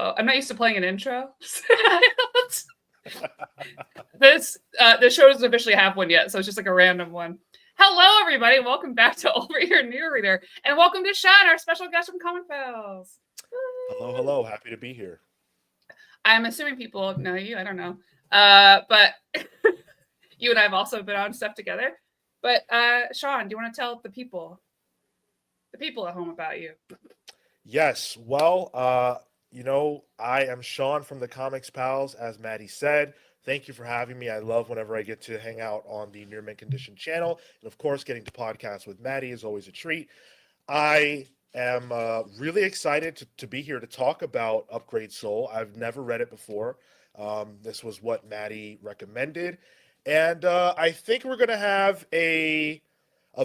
Oh, I'm not used to playing an intro. This show doesn't officially have one yet, so it's just like a random one. Hello, everybody. Welcome back to Over Your New Reader. And welcome to Sean, our special guest from Comic Pals. Hello, hello. Happy to be here. I'm assuming people know you. I don't know. But you and I have also been on stuff together. But Sean, do you want to tell the people at home about you? Yes. Well, I am Sean from the Comics Pals, as Maddie said. Thank you for having me. I love whenever I get to hang out on the Near Mint Condition channel. And of course, getting to podcast with Maddie is always a treat. I am really excited to be here to talk about Upgrade Soul. I've never read it before. This was what Maddie recommended. And I think we're going to have a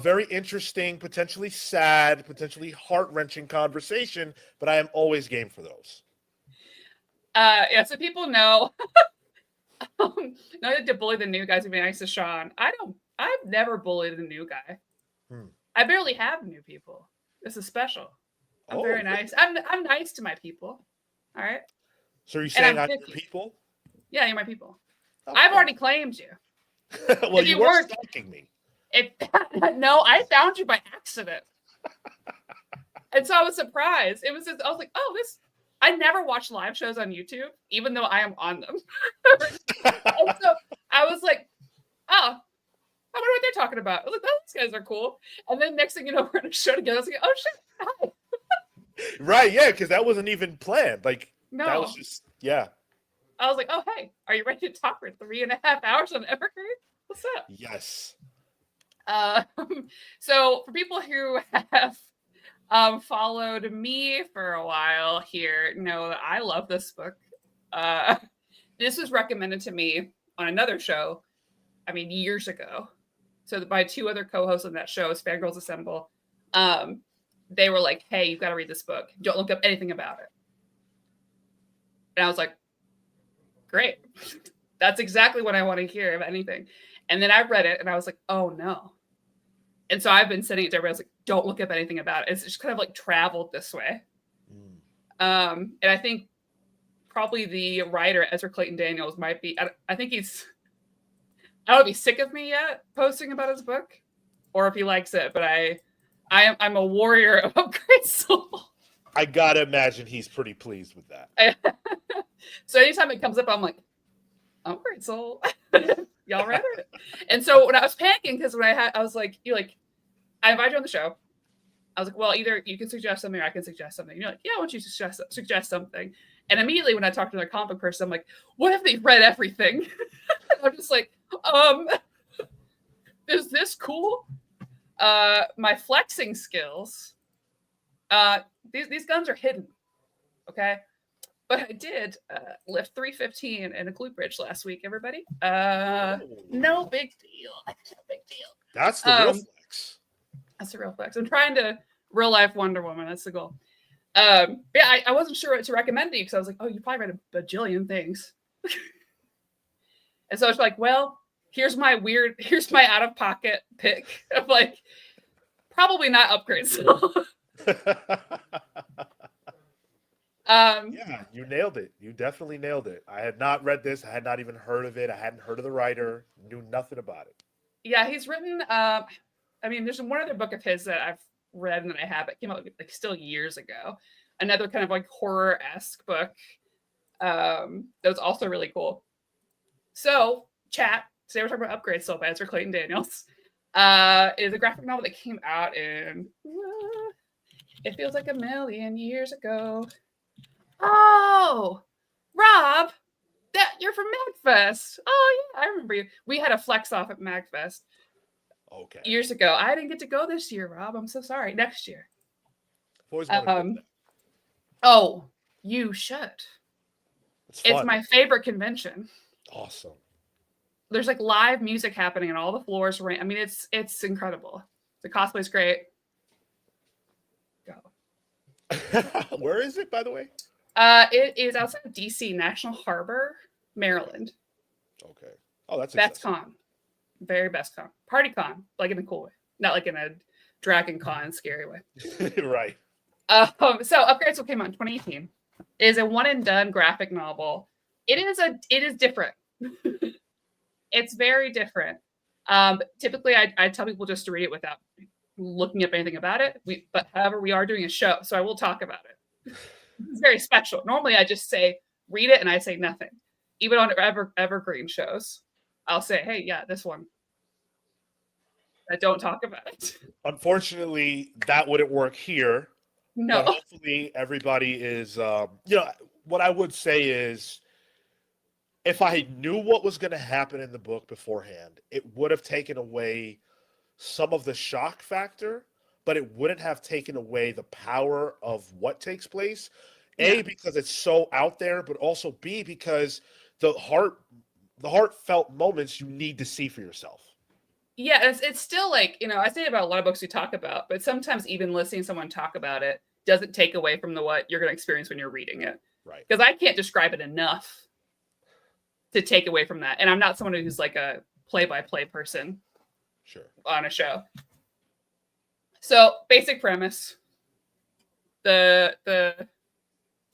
very interesting, potentially sad, potentially heart-wrenching conversation, but I am always game for those. Yeah, so people know not to bully the new guys, to be nice to Sean. I've never bullied the new guy. I barely have new people. This is special. I'm very nice. I'm nice to my people. All right. So are you saying I'm your people? Yeah, you're my people. Okay. I've already claimed you. Well, you weren't stalking me. No, I found you by accident. And so I was surprised. I was like, oh, this. I never watch live shows on YouTube, even though I am on them. And so I was like, oh, I wonder what they're talking about. I was like, oh, these guys are cool. And then next thing you know, we're in a show together. I was like, oh, shit. Hi. Right, yeah, because that wasn't even planned. Like, no. That was just, yeah. I was like, oh, hey, are you ready to talk for 3.5 hours on Evergreen? What's up? Yes. So for people who have followed me for a while here, know that I love this book. This was recommended to me on another show, years ago. So by two other co-hosts on that show, Fangirls Assemble. They were like, hey, you've got to read this book. Don't look up anything about it. And I was like, great. That's exactly what I want to hear, if anything. And then I read it and I was like, oh no. And so I've been sending it to everybody. I was like, don't look up anything about it. It's just kind of like traveled this way. And I think probably the writer, Ezra Claytan Daniels, might be, I think he's, I don't know if he's sick of me yet posting about his book or if he likes it, but I'm a warrior of Upgrade Soul. I gotta imagine he's pretty pleased with that. So anytime it comes up, I'm like, Upgrade Soul. Y'all read it? And so when I was panicking, because when I was like, I invited you on the show. I was like, well, either you can suggest something or I can suggest something. You're like, yeah, why don't you suggest something? And immediately when I talked to another comic person, I'm like, what if they read everything? I'm just like, is this cool? My flexing skills, these guns are hidden, okay? But I did lift 315 in a glute bridge last week, everybody. No big deal. No big deal. That's the real flex. That's the real flex. I'm trying to real life Wonder Woman. That's the goal. Yeah, I wasn't sure what to recommend to you because I was like, oh, you probably read a bajillion things. And so I was like, well, here's my out of pocket pick of like, probably not Upgrade Soul. Yeah, you nailed it. You definitely nailed it. I had not read this. I had not even heard of it. I hadn't heard of the writer. Knew nothing about it. Yeah, he's written. There's one other book of his that I've read and that I have. It came out like still years ago. Another kind of like horror-esque book. That was also really cool. So, chat. Today we're talking about Upgrade Soul by Ezra Claytan Daniels. It is a graphic novel that came out in. It feels like a million years ago. Oh, Rob, you're from MagFest. Oh yeah, I remember you. We had a flex off at MagFest. Okay. Years ago. I didn't get to go this year, Rob. I'm so sorry. Next year. Oh, you should. It's my favorite convention. Awesome. There's like live music happening on all the floors. It's incredible. The cosplay's great. Go. Where is it, by the way? It is outside of DC, National Harbor, Maryland. Okay. Oh, that's best con. Very best con. Party con, like in a cool way. Not like in a Dragon Con scary way. Right. So Upgrade Soul came out in 2018. It is a one and done graphic novel. It is different. It's very different. Typically, I tell people just to read it without looking up anything about it. But however, we are doing a show, so I will talk about it. It's very special. Normally, I just say read it, and I say nothing. Even on evergreen shows, I'll say, "Hey, yeah, this one." I don't talk about it. Unfortunately, that wouldn't work here. But No. hopefully, everybody is. What I would say is, if I knew what was going to happen in the book beforehand, it would have taken away some of the shock factor, but it wouldn't have taken away the power of what takes place. A, Yeah. because it's so out there, but also B, because the heartfelt moments you need to see for yourself. Yeah, it's still like, I say about a lot of books we talk about, but sometimes even listening to someone talk about it doesn't take away from what you're going to experience when you're reading it. Right. Because I can't describe it enough to take away from that. And I'm not someone who's like a play-by-play person on a show. So, basic premise. The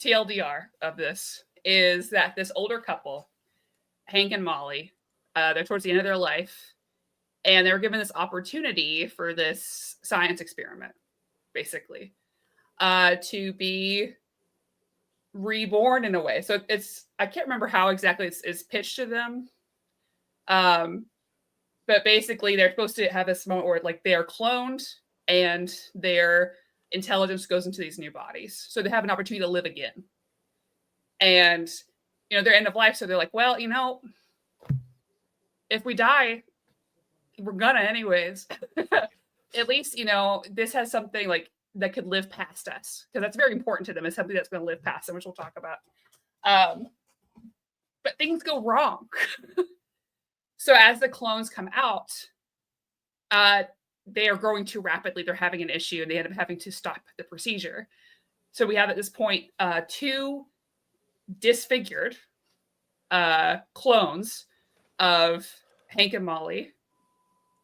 TLDR of this is that this older couple, Hank and Molly, they're towards the end of their life, and they were given this opportunity for this science experiment, basically, to be reborn in a way. So I can't remember how exactly it's pitched to them. But basically they're supposed to have this moment where like they are cloned and their intelligence goes into these new bodies. So they have an opportunity to live again. And, they're end of life. So they're like, well, if we die, we're gonna anyways. At least, this has something like that could live past us, because that's very important to them. It's something that's going to live past them, which we'll talk about. But things go wrong. So as the clones come out, they are growing too rapidly. They're having an issue, and they end up having to stop the procedure. So we have at this point 2 disfigured clones of Hank and Molly,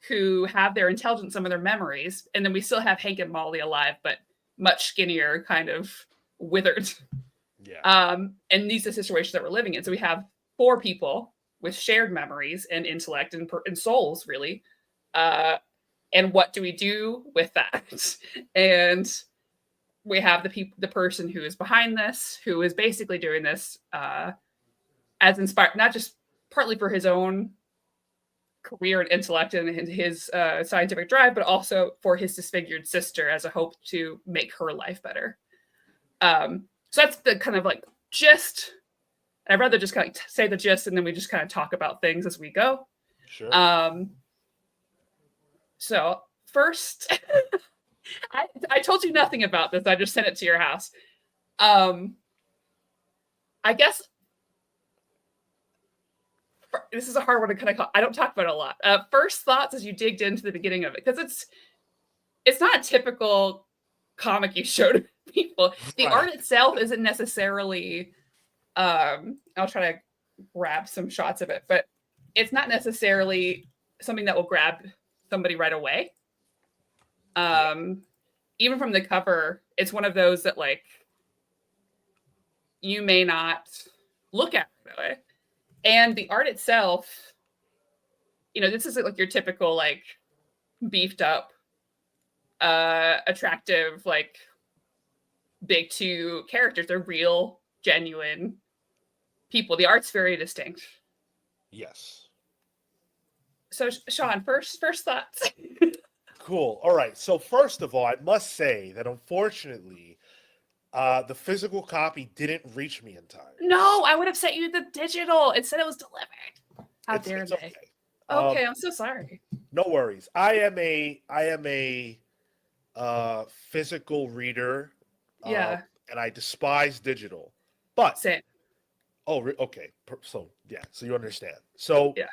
who have their intelligence, some of their memories, and then we still have Hank and Molly alive, but much skinnier, kind of withered. Yeah. And these are the situations that we're living in. So we have 4 people with shared memories and intellect and souls, really. And what do we do with that? And we have the person who is behind this, who is basically doing this as inspired, not just partly for his own career and intellect and his scientific drive, but also for his disfigured sister as a hope to make her life better. So that's the kind of like gist. I'd rather just kind of say the gist, and then we just kind of talk about things as we go. Sure. So first, I told you nothing about this. I just sent it to your house. I guess this is a hard one to kind of call. I don't talk about it a lot. First thoughts as you digged into the beginning of it, because it's not a typical comic you show to people. The art itself isn't necessarily. I'll try to grab some shots of it, but it's not necessarily something that will grab somebody right away. Even from the cover, it's one of those that like you may not look at right away. And the art itself, this isn't like your typical like beefed up, attractive, like big 2 characters. They're real, genuine people. The art's very distinct. Yes. So Sean, first thoughts. Cool. All right. So first of all, I must say that unfortunately, the physical copy didn't reach me in time. No, I would have sent you the digital. It said it was delivered. How dare they? Okay, I'm so sorry. No worries. I am a physical reader. Yeah. And I despise digital. But same. Oh, okay. So yeah. So you understand. So yeah.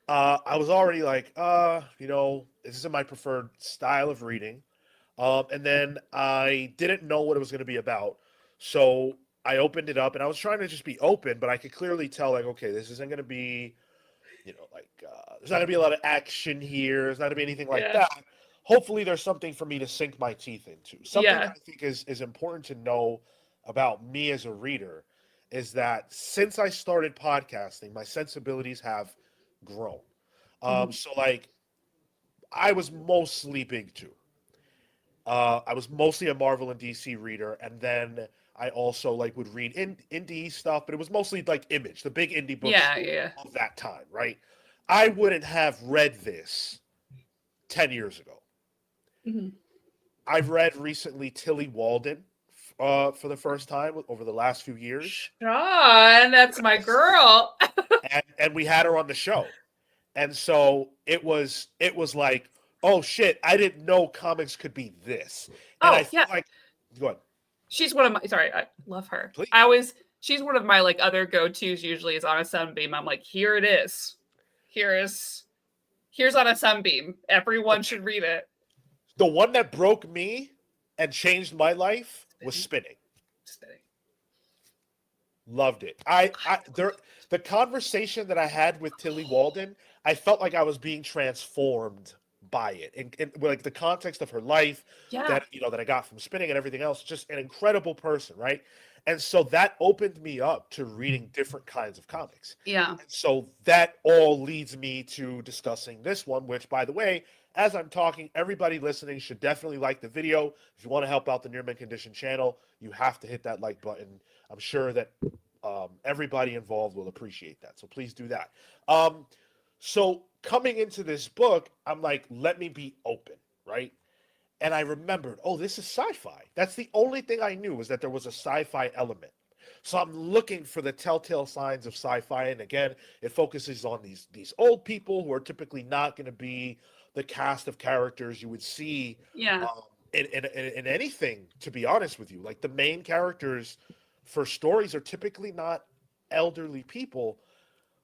I was already like, this isn't my preferred style of reading. And then I didn't know what it was going to be about. So I opened it up, and I was trying to just be open, but I could clearly tell, like, okay, this isn't going to be, there's not going to be a lot of action here. There's not going to be anything like that. Hopefully there's something for me to sink my teeth into. Something that I think is important to know about me as a reader is that since I started podcasting, my sensibilities have grown. Mhm. So like I was mostly Big Two. I was mostly a Marvel and DC reader, and then I also like would read indie stuff, but it was mostly like Image, the big indie books Yeah, yeah. of that time, right? I wouldn't have read this 10 years ago. Mhm. I've read recently Tilly Walden for the first time over the last few years, Sean, that's my girl. and we had her on the show, and so it was like, oh shit, I didn't know comics could be this, and I Oh, feel yeah. like, go ahead, She's one of my sorry, I love her. please. She's one of my like other go-tos usually is on a sunbeam. I'm like, here it is. Here's on a sunbeam. Everyone should read it. The one that broke me and changed my life was Spinning. Spinning. Loved it. The conversation that I had with Tilly Walden, I felt like I was being transformed by it, and like the context of her life Yeah. that that I got from Spinning and everything else. Just an incredible person, right? And so that opened me up to reading different kinds of comics. Yeah. And so that all leads me to discussing this one, which, by the way, as I'm talking, everybody listening should definitely like the video. If you want to help out the Near Mint Condition channel, you have to hit that like button. I'm sure that everybody involved will appreciate that. So please do that. So coming into this book, I'm like, let me be open, right? And I remembered, oh, this is sci-fi. That's the only thing I knew was that there was a sci-fi element. So I'm looking for the telltale signs of sci-fi, and again, it focuses on these old people who are typically not going to be the cast of characters you would see Yeah. in anything. To be honest with you, like the main characters for stories are typically not elderly people,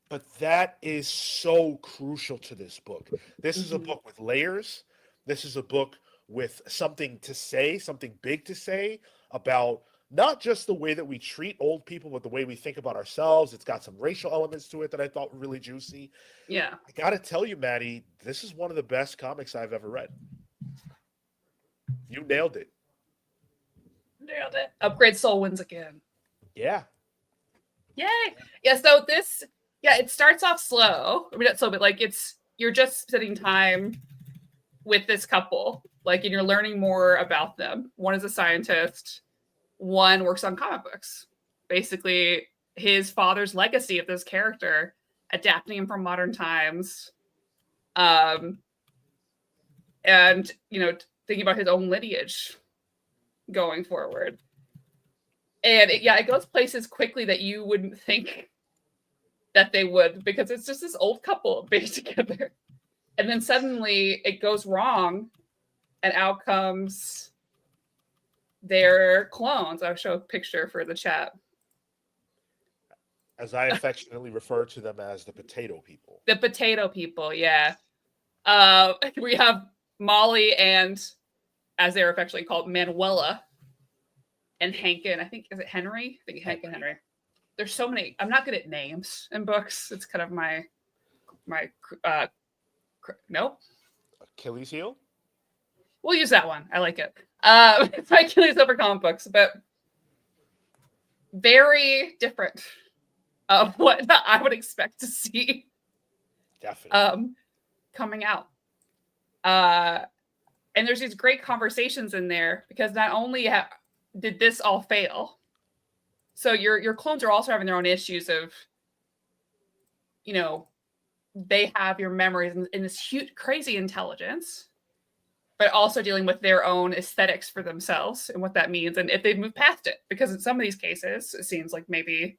but that is so crucial to this book. This is a Mhm. book with layers. This is a book with something to say, something big to say about not just the way that we treat old people, but the way we think about ourselves. It's got some racial elements to it that I thought were really juicy. Yeah. I got to tell you, Maddie, this is one of the best comics I've ever read. You nailed it. Nailed it. Upgrade Soul wins again. Yeah. Yay. Yeah, so it starts off slow. I mean, not slow, but like you're just spending time with this couple, like, and you're learning more about them. One is a scientist, one works on comic books. Basically, his father's legacy of this character, adapting him from modern times, um, and thinking about his own lineage going forward. And it goes places quickly that you wouldn't think that they would, because it's just this old couple being together. And then suddenly it goes wrong, and out comes their clones. I'll show a picture for the chat. As I affectionately refer to them as the potato people. The potato people, yeah. We have Molly and, as they're affectionately called, Manuela and Hank and I think, is it Henry? I think Hank and Henry. There's so many. I'm not good at names in books. It's kind of my nope. Achilles heel? We'll use that one. I like it. It's my Achilles heel for comic books, but very different of what I would expect to see Definitely. coming out. And there's these great conversations in there because not only did this all fail, so your clones are also having their own issues of, they have your memories and this huge, crazy intelligence, but also dealing with their own aesthetics for themselves and what that means, and if they've moved past it. Because in some of these cases, it seems like maybe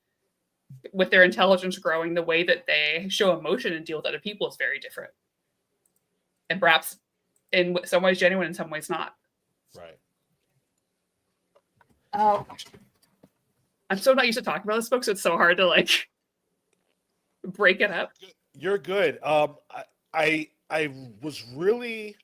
with their intelligence growing, the way that they show emotion and deal with other people is very different, and perhaps in some ways genuine, in some ways not. Right. Oh, I'm so not used to talking about this book, so it's so hard to like break it up. You're good. I was really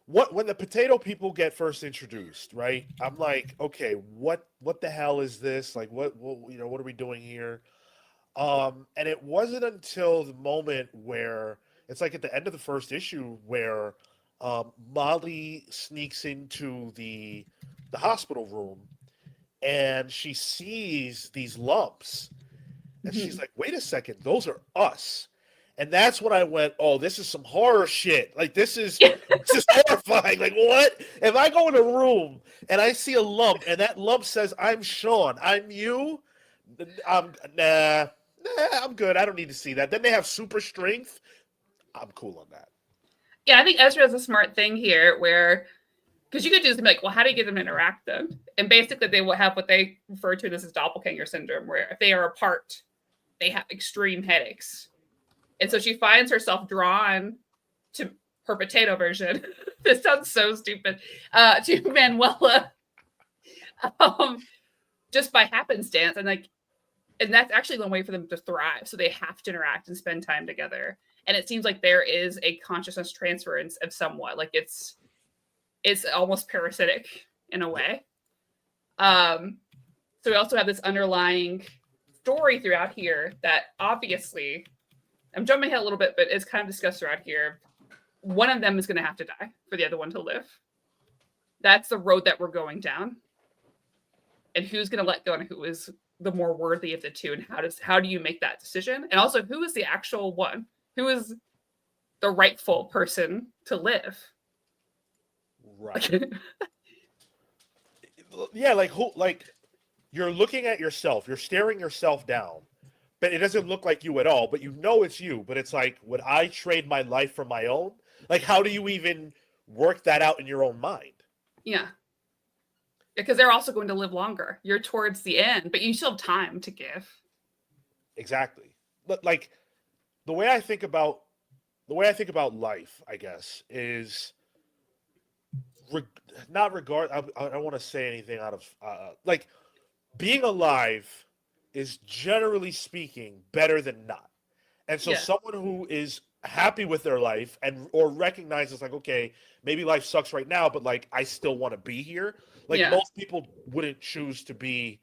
when the potato people get first introduced, right? I'm like, okay, what the hell is this? Like, what what are we doing here? And it wasn't until the moment where it's like at the end of the first issue where Molly sneaks into the hospital room and she sees these lumps, and she's Mhm. like, "Wait a second, those are us." And that's when I went, "Oh, this is some horror shit. Like this is horrifying. Like what? If I go in a room and I see a lump and that lump says I'm Sean, I'm you, I'm I'm good. I don't need to see that. Then they have super strength. I'm cool on that. Yeah, I think Ezra has a smart thing here where, because you could just be like, well, how do you get them to interact then? And basically, they will have what they refer to as doppelganger syndrome, where if they are apart, they have extreme headaches. And so Right. she finds herself drawn to her potato version. This sounds so stupid. To Manuela, um, just by happenstance, and that's actually the way for them to thrive. So they have to interact and spend time together. And it seems like there is a consciousness transference of somewhat, like it's almost parasitic in a Yeah. way. So we also have this underlying story throughout here that obviously, I'm jumping ahead a little bit, but it's kind of discussed throughout here. One of them is going to have to die for the other one to live. That's the road that we're going down. And who's going to let go and who is the more worthy of the two, and how do you make that decision? And also, who is the actual one? Who is the rightful person to live? Right. Yeah, like who like you're looking at yourself, you're staring yourself down, but it doesn't look like you at all, but you know it's you, but it's like, would I trade my life for my own? Like how do you even work that out in your own mind? Yeah, because they're also going to live longer. You're towards the end, but you still have time to give. Exactly. But like the way I think about the way I think about life, I guess, is reg- not regard. I don't want to say anything out of like being alive is generally speaking better than not. And so Yeah, someone who is happy with their life and or recognizes like, okay, maybe life sucks right now, but like I still want to be here. Like yeah, most people wouldn't choose to be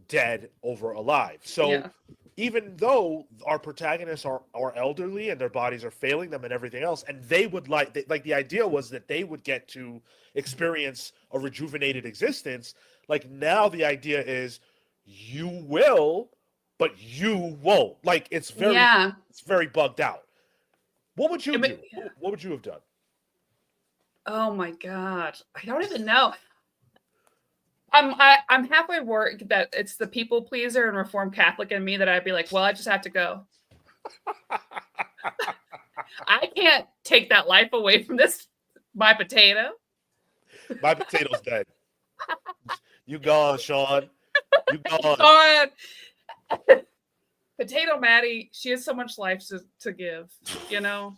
dead over alive. So yeah, even though our protagonists are elderly and their bodies are failing them and everything else, and they would like the idea was that they would get to experience a rejuvenated existence. Like now the idea is you will, but you won't. Like yeah. it's very bugged out. What would you But, do? What would you have done? oh my god, I don't even know. I'm halfway worried that it's the people pleaser and reformed Catholic in me that I'd be like, well, I just have to go. I can't take that life away from this my potato. My potato's dead. You gone, Sean. You gone. God, potato Maddie, she has so much life to give, you know.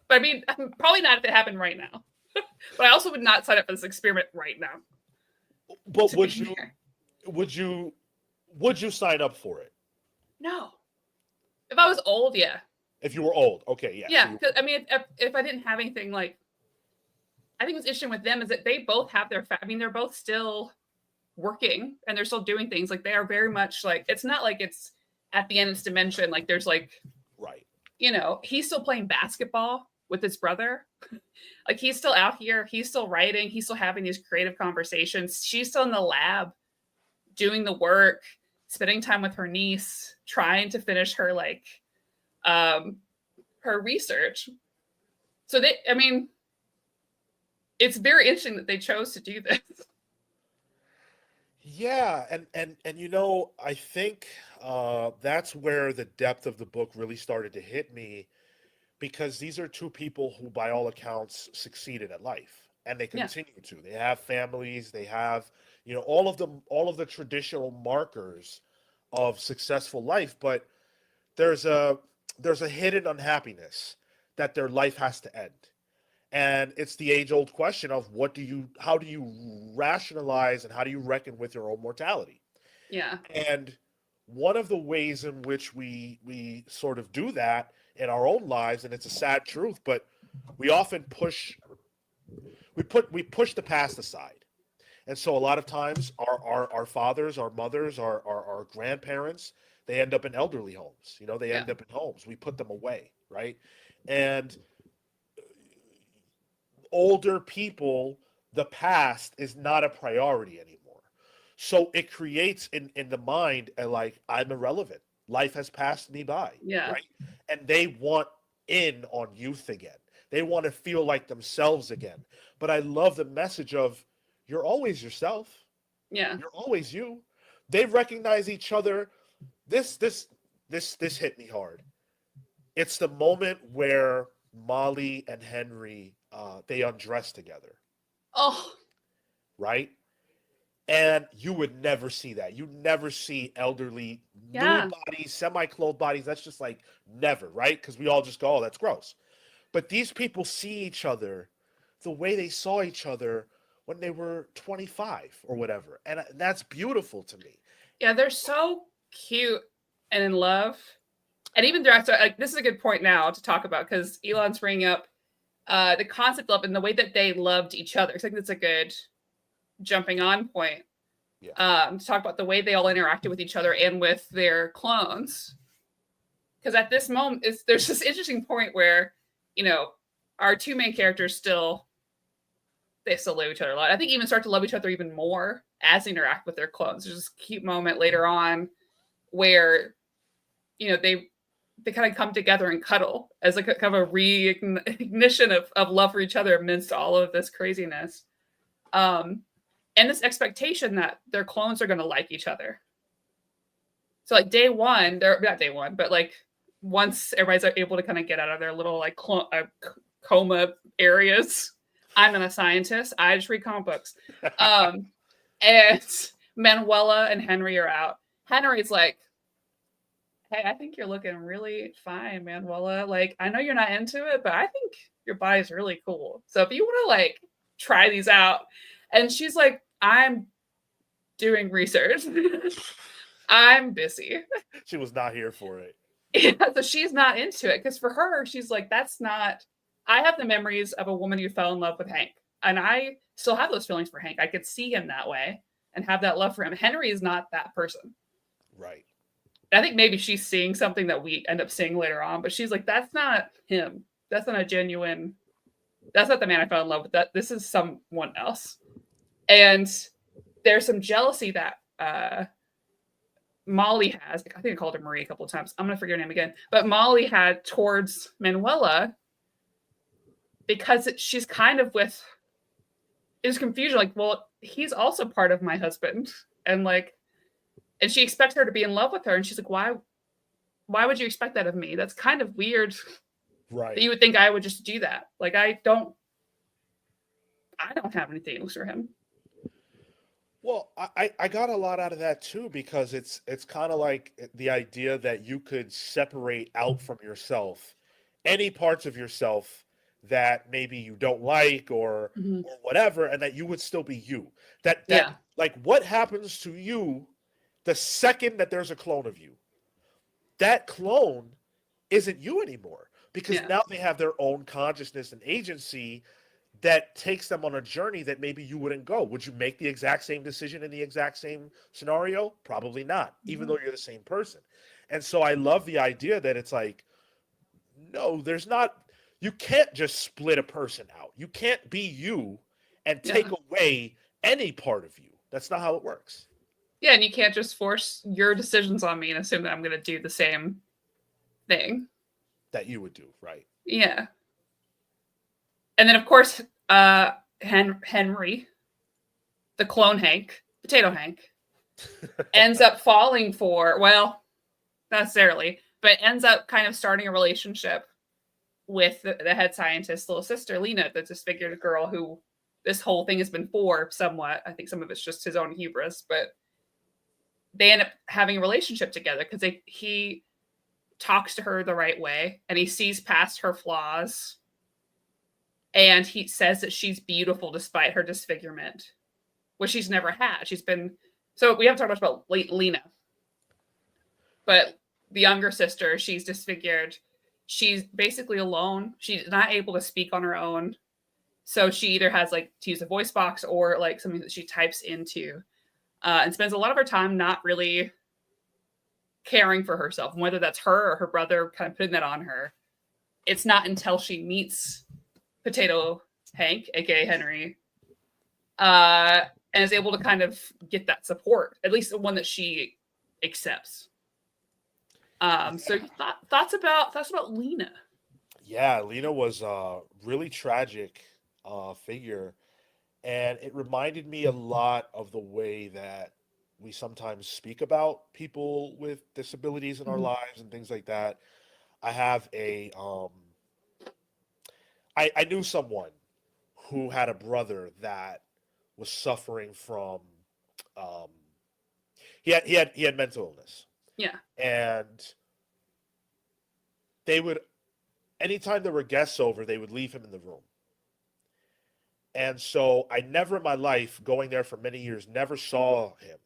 But I mean, probably not if it happened right now. But I also would not sign up for this experiment right now. But To be fair, would you would you sign up for it? no. If I was old, yeah, If you were old, okay, yeah. So yeah. you Because I mean, if I didn't have anything like, I think what's interesting with them is that they both have their. I mean, they're both still working and they're still doing things. Like they are very much like it's not like it's at the end it's dimension. Like there's like right, he's still playing basketball with his brother. Like he's still out here. He's still writing. He's still having these creative conversations. She's still in the lab doing the work, spending time with her niece, trying to finish her um her research. So I mean, it's very interesting that they chose to do this. yeah, and I think that's where the depth of the book really started to hit me because these are two people who, by all accounts, succeeded at life, and they Yeah, continue to. They have families. They have all of the traditional markers of successful life, but there's a there's a hidden unhappiness that their life has to end. And it's the age old question of how do you rationalize and how do you reckon with your own mortality? yeah, And one of the ways in which we sort of do that in our own lives, and it's a sad truth, but we often we push the past aside. And so a lot of times our fathers, our mothers, our grandparents, they end up in elderly homes. They yeah, end up in homes. We put them away, right? And older people the past is not a priority anymore. So it creates in the mind a like, I'm irrelevant. Life has passed me by, Yeah. right? And they want in on youth again. They want to feel like themselves again. But I love the message of you're always yourself. Yeah. You're always you. They recognize each other. This hit me hard. It's the moment where Molly and Henry they undress together, Oh, right? And you would never see that. You never see elderly nude yeah. bodies, semi-clothed bodies. That's just like never, right? Because we all just go, oh, that's gross. But these people see each other the way they saw each other when they were 25 or whatever. And that's beautiful to me. Yeah, they're so cute and in love. And even throughout, so, like, this is a good point now to talk about because Elon's bringing up the concept of love and the way that they loved each other. So I think that's a good jumping on point to talk about the way they all interacted with each other and with their clones. Because at this moment, there's this interesting point where, our two main characters they still love each other a lot. I think even start to love each other even more as they interact with their clones. There's this cute moment later on where, they kind of come together and cuddle as like a kind of a reignition of love for each other amidst all of this craziness. And this expectation that their clones are going to like each other. So like day one, they're not day one, but like once everybody's able to kind of get out of their little like coma areas. I'm not a scientist. I just read comic books. And Manuela and Henry are out. Henry's like, hey, I think you're looking really fine, Manuela. Like, I know you're not into it, but I think your body's really cool. So if you want to like try these out. And she's like, I'm doing research. I'm busy. She was not here for it. Yeah, so she's not into it because for her, she's like, that's not. I have the memories of a woman who fell in love with Hank, and I still have those feelings for Hank. I could see him that way and have that love for him. Henry is not that person. Right. I think maybe she's seeing something that we end up seeing later on, but she's like, that's not him. That's not a genuine. That's not the man I fell in love with. That this is someone else. And there's some jealousy that Molly has. I think I called her Marie a couple of times. I'm going to forget her name again. But Molly had towards Manuela because she's kind of with is confusion. Like, well, he's also part of my husband. And she expects her to be in love with her. And she's like, why would you expect that of me? That's kind of weird. Right. That you would think I would just do that. Like, I don't have anything else for him. Well, I got a lot out of that too because it's kind of like the idea that you could separate out from yourself any parts of yourself that maybe you don't like or whatever, and that you would still be you. That like what happens to you the second that there's a clone of you? That clone isn't you anymore because now they have their own consciousness and agency that takes them on a journey that maybe you wouldn't go. Would you make the exact same decision in the exact same scenario? Probably not, even though you're the same person. And so I love the idea that it's like, no, there's not, you can't just split a person out. You can't be you and take away any part of you. That's not how it works. Yeah, and you can't just force your decisions on me and assume that I'm going to do the same thing. That you would do, right? Yeah. And then, of course, Henry, the clone Hank, Potato Hank, ends up falling for, well, not necessarily, but ends up kind of starting a relationship with the head scientist's little sister, Lena, the disfigured girl who this whole thing has been for somewhat. I think some of it's just his own hubris, but they end up having a relationship together because he talks to her the right way and he sees past her flaws. And he says that she's beautiful despite her disfigurement, which she's never had. She's been, so we haven't talked much about Lena, but the younger sister, she's disfigured. She's basically alone. She's not able to speak on her own. So she either has like to use a voice box or like something that she types into and spends a lot of her time not really caring for herself. And whether that's her or her brother kind of putting that on her, it's not until she meets Potato Hank, aka Henry, and is able to kind of get that support, at least the one that she accepts. So thoughts about Lena? Yeah, Lena was a really tragic figure, and it reminded me a lot of the way that we sometimes speak about people with disabilities in our Mhm. lives and things like that. I have I knew someone who had a brother that was suffering from um, he had mental illness, Yeah, and they would anytime there were guests over, they would leave him in the room. And so I never in my life, going there for many years, never saw him,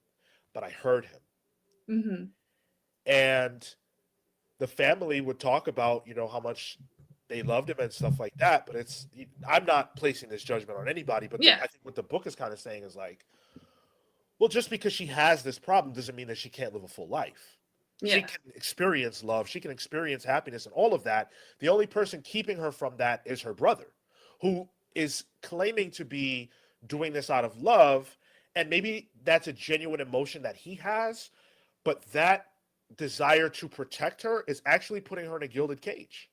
but I heard him. hmm And the family would talk about, how much they loved him and stuff like that. But I'm not placing this judgment on anybody, but yeah, I think what the book is kind of saying is like, well, just because she has this problem doesn't mean that she can't live a full life. She yeah, can experience love, she can experience happiness and all of that. The only person keeping her from that is her brother, who is claiming to be doing this out of love. And maybe that's a genuine emotion that he has, but that desire to protect her is actually putting her in a gilded cage.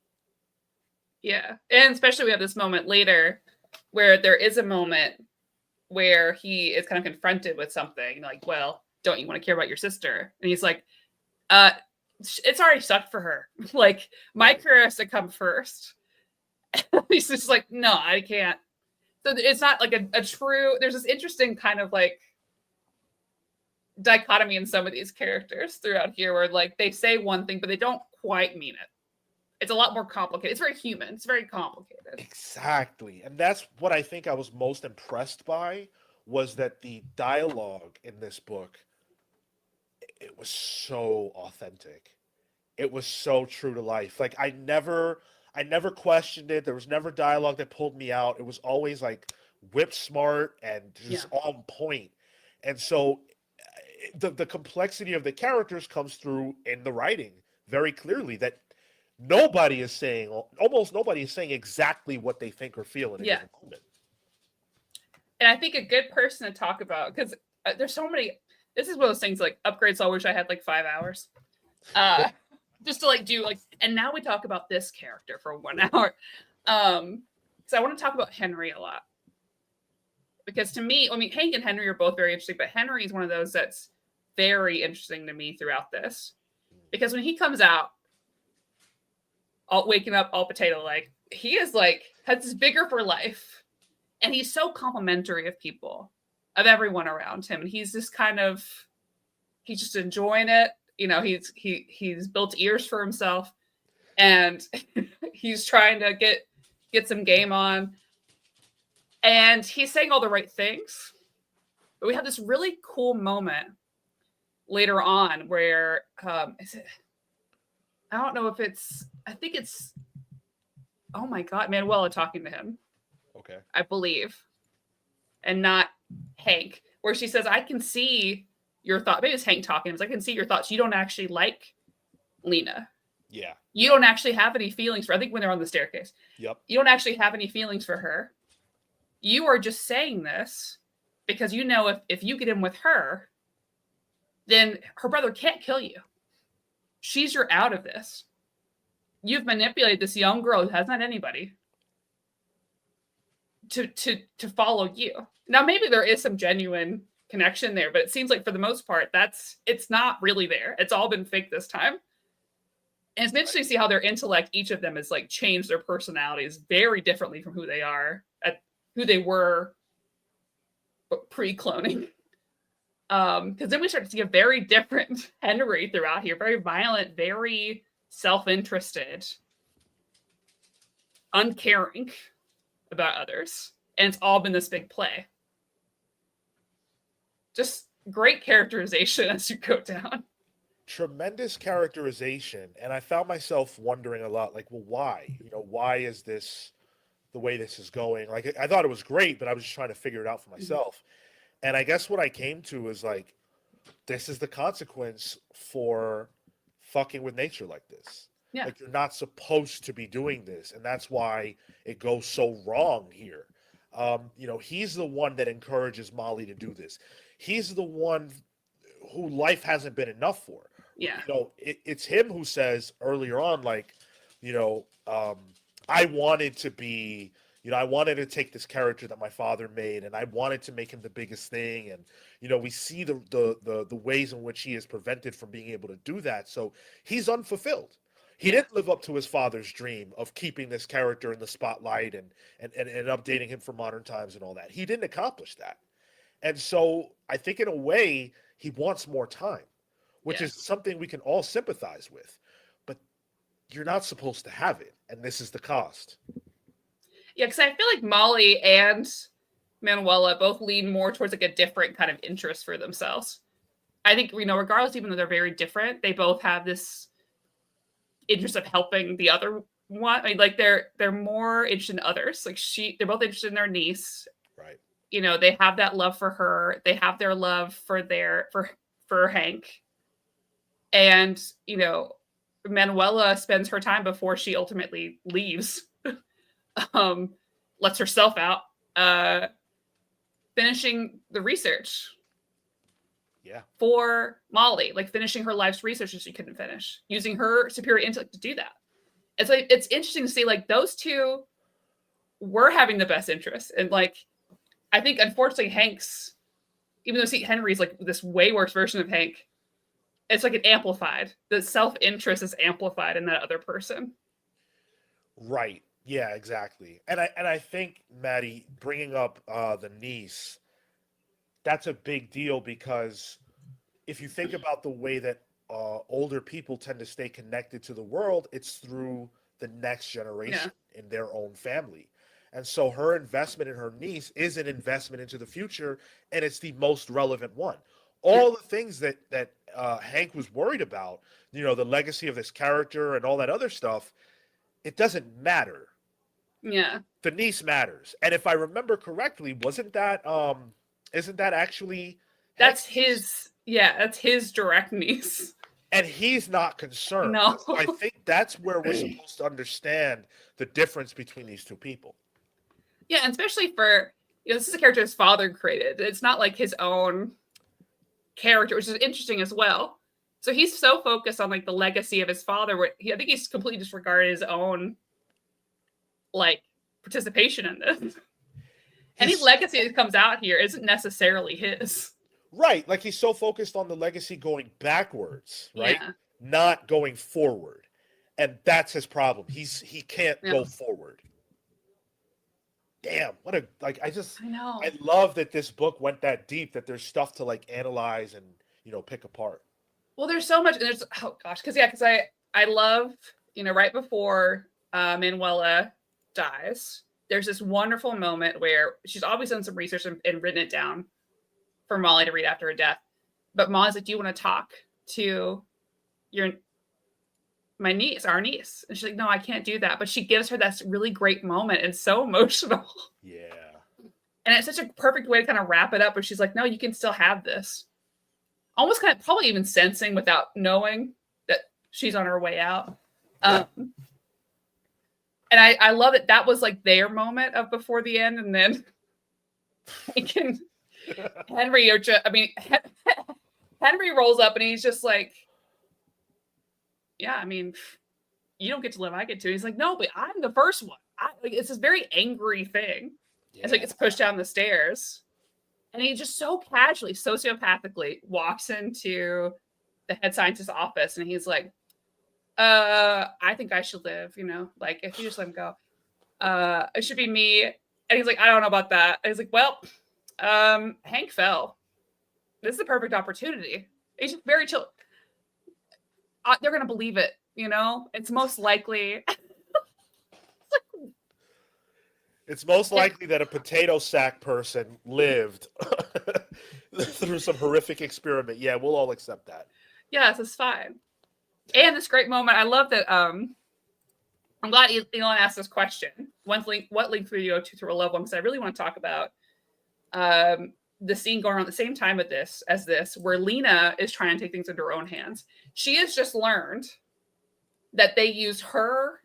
yeah. And especially we have this moment later where there is a moment where he is kind of confronted with something like, well, don't you want to care about your sister? And he's like, uh, it's already sucked for her. Like, my Right. career has to come first. He's just like, no, I can't. So it's not like a true, there's this interesting kind of like dichotomy in some of these characters throughout here where like they say one thing, but they don't quite mean it. It's a lot more complicated. It's very human. It's very complicated. Exactly. And that's what I think I was most impressed by, was that the dialogue in this book, it was so authentic. It was so true to life. Like I never questioned it. There was never dialogue that pulled me out. It was always like whip smart and Yeah. just on point. And so the complexity of the characters comes through in the writing very clearly, that almost nobody is saying exactly what they think or feel in a Yeah. given moment. And I think a good person to talk about, because there's so many, this is one of those things like upgrades. I wish I had like 5 hours. Uh, just to like do like, and now we talk about this character for 1 hour. So I want to talk about Henry a lot. Because to me, I mean, Hank and Henry are both very interesting, but Henry is one of those that's very interesting to me throughout this. Because when he comes out, all waking up all potato like, he is like has this bigger for life, and he's so complimentary of people, of everyone around him, and he's just kind of he's just enjoying it. He's built ears for himself, and he's trying to get some game on, and he's saying all the right things. But we have this really cool moment later on where is it? I don't know if it's. I think it's. Oh my god, Manuela talking to him, Okay. I believe, and not Hank, where she says, "I can see your thought." Maybe it's Hank talking. It's, "I can see your thoughts. You don't actually like Lena. Yeah. You don't actually have any feelings for." I think when they're on the staircase, Yep. you don't actually have any feelings for her. You are just saying this because you know if you get in with her, then her brother can't kill you. She's your out of this. You've manipulated this young girl who hasn't had anybody to follow you. Now maybe there is some genuine connection there, but it seems like for the most part it's not really there. It's all been fake this time. And it's interesting to see how their intellect, each of them, has like changed their personalities very differently from who they are at who they were pre-cloning. Because then we start to see a very different Henry throughout here, very violent, very self-interested, uncaring about others. And it's all been this big play. Just great characterization as you go down. Tremendous characterization, and I found myself wondering a lot, like, well, why? Why is this the way this is going? Like, I thought it was great, but I was just trying to figure it out for myself. And I guess what I came to is like, this is the consequence for fucking with nature like this. Yeah. Like, you're not supposed to be doing this, and that's why it goes so wrong here. He's the one that encourages Molly to do this. He's the one who life hasn't been enough for. Yeah. It's him who says earlier on, like, you know, I wanted to be, I wanted to take this character that my father made, and I wanted to make him the biggest thing. And we see the ways in which he is prevented from being able to do that. So he's unfulfilled. He didn't live up to his father's dream of keeping this character in the spotlight and updating him for modern times and all that. He didn't accomplish that. And so I think in a way he wants more time, which is something we can all sympathize with. But you're not supposed to have it, and this is the cost. Yeah, because I feel like Molly and Manuela both lean more towards like a different kind of interest for themselves. I think, regardless, even though they're very different, they both have this interest of helping the other one. I mean, like they're more interested in others. Like they're both interested in their niece. Right. They have that love for her. They have their love for for Hank. And, Manuela spends her time before she ultimately leaves, lets herself out, finishing the research. Yeah. For Molly, like finishing her life's research that she couldn't finish, using her superior intellect to do that. It's like, it's interesting to see like those two were having the best interest. And like, I think unfortunately Hank's, even though Henry's like this way worse version of Hank, it's like it amplified. The self-interest is amplified in that other person. Right. Yeah, exactly. And I think, Maddie, bringing up the niece, that's a big deal, because if you think about the way that older people tend to stay connected to the world, it's through the next generation in their own family. And so her investment in her niece is an investment into the future, and it's the most relevant one. All the things that Hank was worried about, the legacy of this character and all that other stuff, it doesn't matter. Yeah. The niece matters. And if I remember correctly, isn't that actually that's his that's his direct niece. And he's not concerned. No. I think that's where we're supposed to understand the difference between these two people. Yeah, and especially for this is a character his father created. It's not like his own character, which is interesting as well. So he's so focused on like the legacy of his father, where I think he's completely disregarded his own like participation in this. Any legacy that comes out here isn't necessarily his. Right. Like he's so focused on the legacy going backwards, right? Yeah. Not going forward. And that's his problem. He can't go forward. Damn, what a I know. I love that this book went that deep, that there's stuff to like analyze and pick apart. Well, there's so much, and there's because I love right before Manuela dies, there's this wonderful moment where she's always done some research and written it down for Molly to read after her death. But Molly's like, "Do you want to talk to our niece?" And she's like, "No, I can't do that." But she gives her that really great moment, and so emotional. Yeah. And it's such a perfect way to kind of wrap it up. Where she's like, "No, you can still have this." Almost kind of probably even sensing without knowing that she's on her way out. And I love it. That was like their moment of before the end. And then Henry rolls up and he's just like, "Yeah, I mean, you don't get to live, I get to." He's like, "No, but I'm the first one." It's this very angry thing. Yeah. It's like it's pushed down the stairs. And he just so casually, sociopathically walks into the head scientist's office and he's like, "I think I should live, like if you just let him go. It should be me." And he's like, "I don't know about that." And he's like, "Well, Hank fell. This is the perfect opportunity." He's just very chill. They're going to believe it, It's most likely. It's most likely that a potato sack person lived through some horrific experiment. Yeah, we'll all accept that. Yes, it's fine. And this great moment. I love that. I'm glad Elon asked this question. What link for you to a loved one? Because I really want to talk about the scene going on at the same time as this, where Lena is trying to take things into her own hands. She has just learned that they use her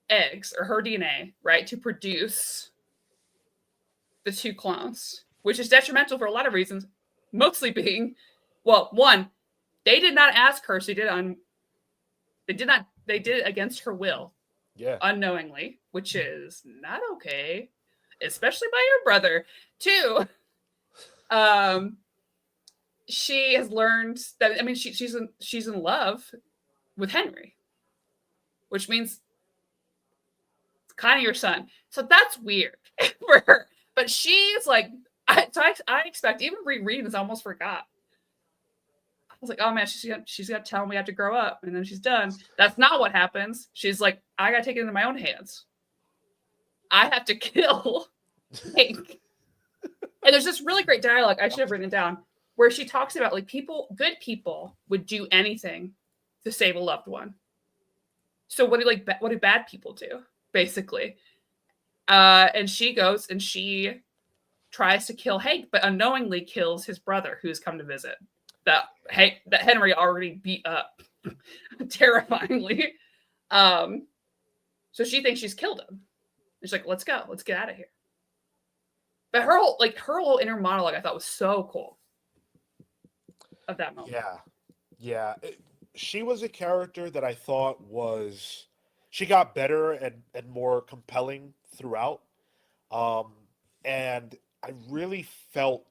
eggs or her DNA, right, to produce the two clones, which is detrimental for a lot of reasons, mostly being, well, one, they did not ask her, so they did it against her will, unknowingly, which is not okay, especially by your brother. Two, she has learned that, I mean, she's in love with Henry, which means it's kind of your son. So that's weird for her. But she's like, I expect, even rereading this, I almost forgot. I was like, oh man, she's got to tell him we have to grow up, and then she's done. That's not what happens. She's like, I got to take it into my own hands. I have to kill Hank. And there's this really great dialogue I should have written down where she talks about like good people would do anything to save a loved one. So what do bad people do, basically? And she goes and she tries to kill Hank, but unknowingly kills his brother who's come to visit. That Henry already beat up terrifyingly. So she thinks she's killed him. She's like, let's go. Let's get out of here. But her whole inner monologue I thought was so cool. Of that moment. Yeah. She was a character that I thought she got better and more compelling throughout. And I really felt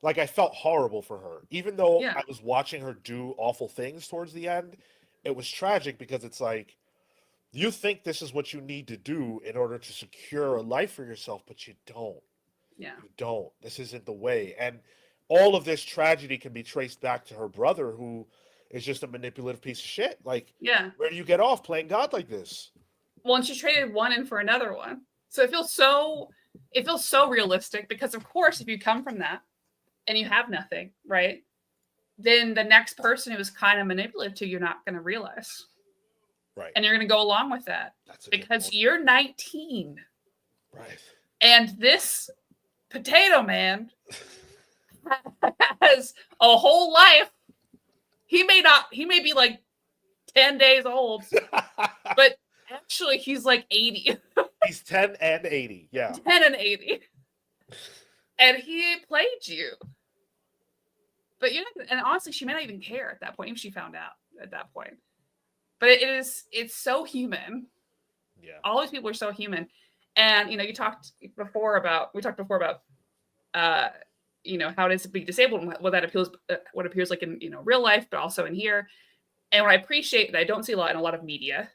horrible for her. Even though I was watching her do awful things towards the end, it was tragic because it's like, you think this is what you need to do in order to secure a life for yourself, but you don't. Yeah. You don't. This isn't the way. And all of this tragedy can be traced back to her brother, who is just a manipulative piece of shit. Like, where do you get off playing God like this? Well, and she traded one in for another one. So it feels so realistic because, of course, if you come from that and you have nothing, right, then the next person who is kind of manipulative to you, you're not going to realize. Right. And you're going to go along with that because you're 19. Right. And this potato man has a whole life. He may be like 10 days old, but actually he's like 80. He's 10 and 80. Yeah. 10 and 80. And he played you. But and honestly, she may not even care at that point, even if she found out at that point. But it's so human. Yeah. All these people are so human. And we talked before about how it is to be disabled and what appears like in real life, but also in here. And what I appreciate that I don't see a lot in a lot of media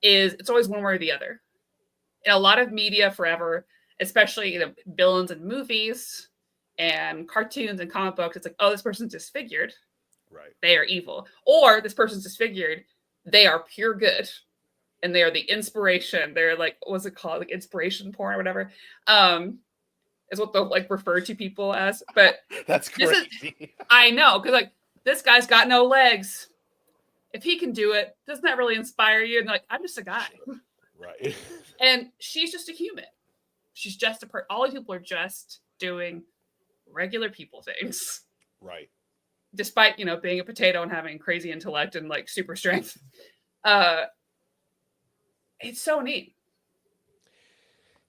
is it's always one way or the other. In a lot of media forever, especially villains in movies and cartoons and comic books, it's like, oh, this person's disfigured. Right. They are evil. Or this person's disfigured. They are pure good. And they are the inspiration. They're like, what's it called? Like inspiration porn or whatever. Is what they'll like refer to people as. But that's crazy. I know, because like this guy's got no legs. If he can do it, doesn't that really inspire you? And like, I'm just a guy. Sure. Right. And she's just a human. She's just all these people are just doing regular people things. Right. Despite, being a potato and having crazy intellect and like super strength. It's so neat.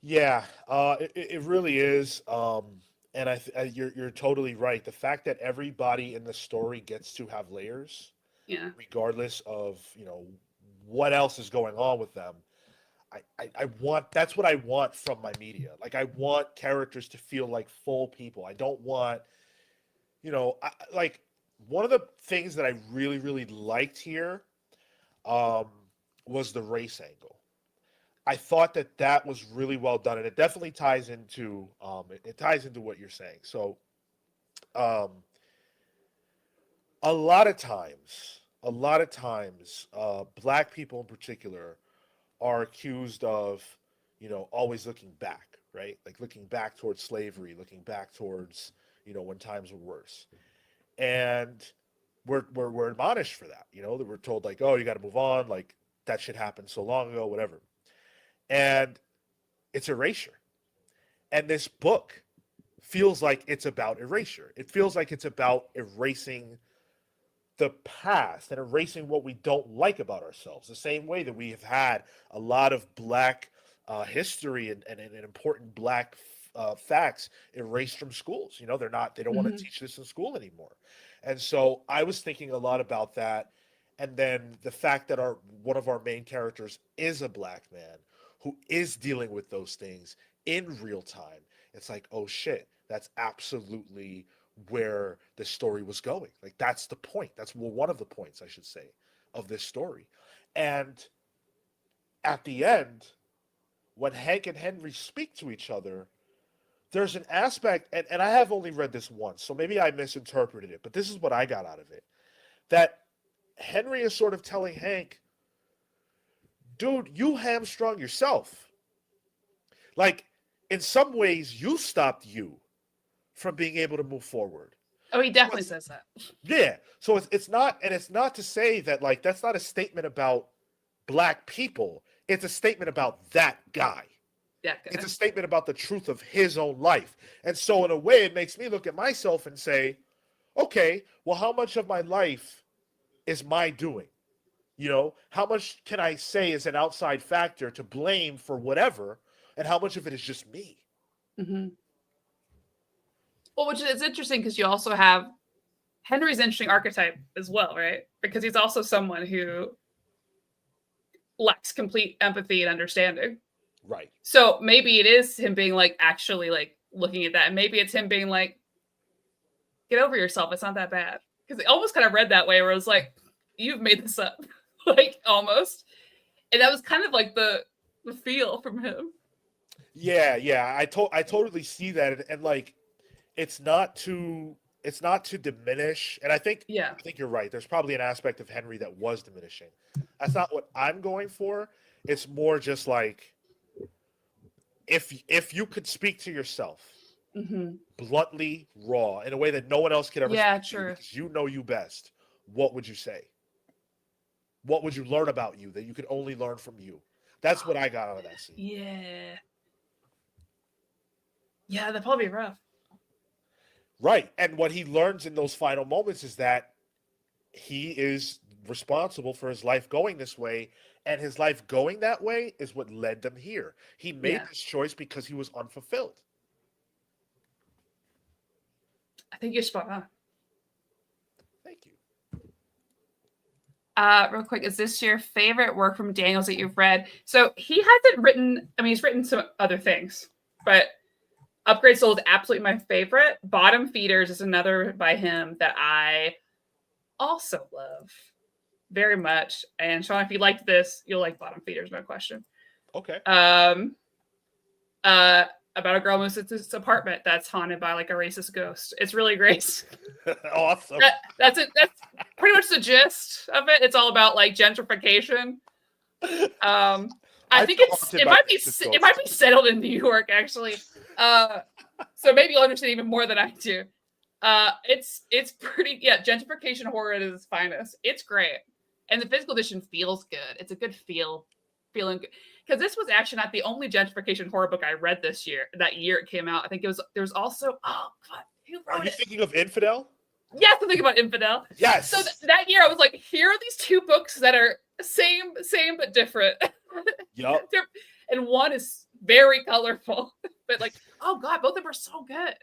Yeah, it really is. And you're totally right. The fact that everybody in the story gets to have layers, regardless of what else is going on with them. That's what I want from my media. Like, I want characters to feel like full people. I don't want, like, one of the things that I really, really liked here was the race angle. I thought that was really well done, and it definitely ties into what you're saying. So, a lot of times, Black people in particular are accused of, always looking back, right? Like looking back towards slavery, looking back towards, when times were worse, and we're admonished for that. That we're told like, oh, you got to move on, like that shit happened so long ago, whatever. And it's erasure. And this book feels like it's about erasure. It feels like it's about erasing the past and erasing what we don't like about ourselves. The same way that we have had a lot of Black history and important Black facts erased from schools. You know, they don't want Mhm. to teach this in school anymore. And so I was thinking a lot about that. And then the fact that one of our main characters is a black man who is dealing with those things in real time. It's like, oh shit, that's absolutely where the story was going. Like that's the point. That's, well, one of the points, I should say, of this story. And at the end, when Hank and Henry speak to each other, there's an aspect, and I have only read this once, so maybe I misinterpreted it, but this is what I got out of it. That Henry is sort of telling Hank, dude, you hamstrung yourself. Like, in some ways, you stopped you from being able to move forward. Oh, he So definitely says that. yeah. So it's not, and it's not to say that, like, that's not a statement about black people. It's a statement about that guy. Yeah. It's a statement about the truth of his own life. And so, in a way, it makes me look at myself and say, okay, well, how much of my life is my doing? You know, how much can I say is an outside factor to blame for whatever, and how much of it is just me? Mm-hmm. Well, which is interesting because you also have Henry's an interesting archetype as well, right? Because he's also someone who lacks complete empathy and understanding. Right. So maybe it is him being like actually like looking at that, and maybe it's him being like, "Get over yourself. It's not that bad." Because it almost kind of read that way, where it was like, "You've made this up," like almost, and that was kind of like the feel from him. Yeah, yeah. I totally see that, and like, it's not to diminish. And Yeah. I think you're right. There's probably an aspect of Henry that was diminishing. That's not what I'm going for. It's more just like, if you could speak to yourself Mm-hmm. bluntly, raw, in a way that no one else could ever Yeah. speak to you True. because you know you best, what would you say? What would you learn about you that you could only learn from you? That's what I got out of that scene. Yeah. Yeah. That'd probably be rough. Right. And what he learns in those final moments is that he is responsible for his life going this way, and his life going that way is what led them here. He made Yeah. this choice because he was unfulfilled. I think you're spot on. Thank you. Real quick, is this your favorite work from Daniels that you've read? So he hasn't written, I mean, he's written some other things, but Upgrade Soul is absolutely my favorite. Bottom Feeders is another by him that I also love very much. And Sean, if you liked this, you'll like Bottom Feeders, no question. Okay. About a girl moves into this apartment that's haunted by like a racist ghost. It's really great. Awesome. That's it. That's pretty much the gist of it. It's all about like gentrification. I think it might be settled in New York actually. So maybe you'll understand even more than I do. It's pretty, yeah, gentrification horror at its finest. It's great, and the physical edition feels good. It's a good feeling good. Because this was actually not the only gentrification horror book I read this year. That year it came out, I think there was also, oh god, who wrote Are you it? thinking of Infidel? Yes, I'm thinking about Infidel. Yes. So that year I was like, here are these two books that are same but different. Yup. And one is very colorful, but like, oh god, both of them are so good.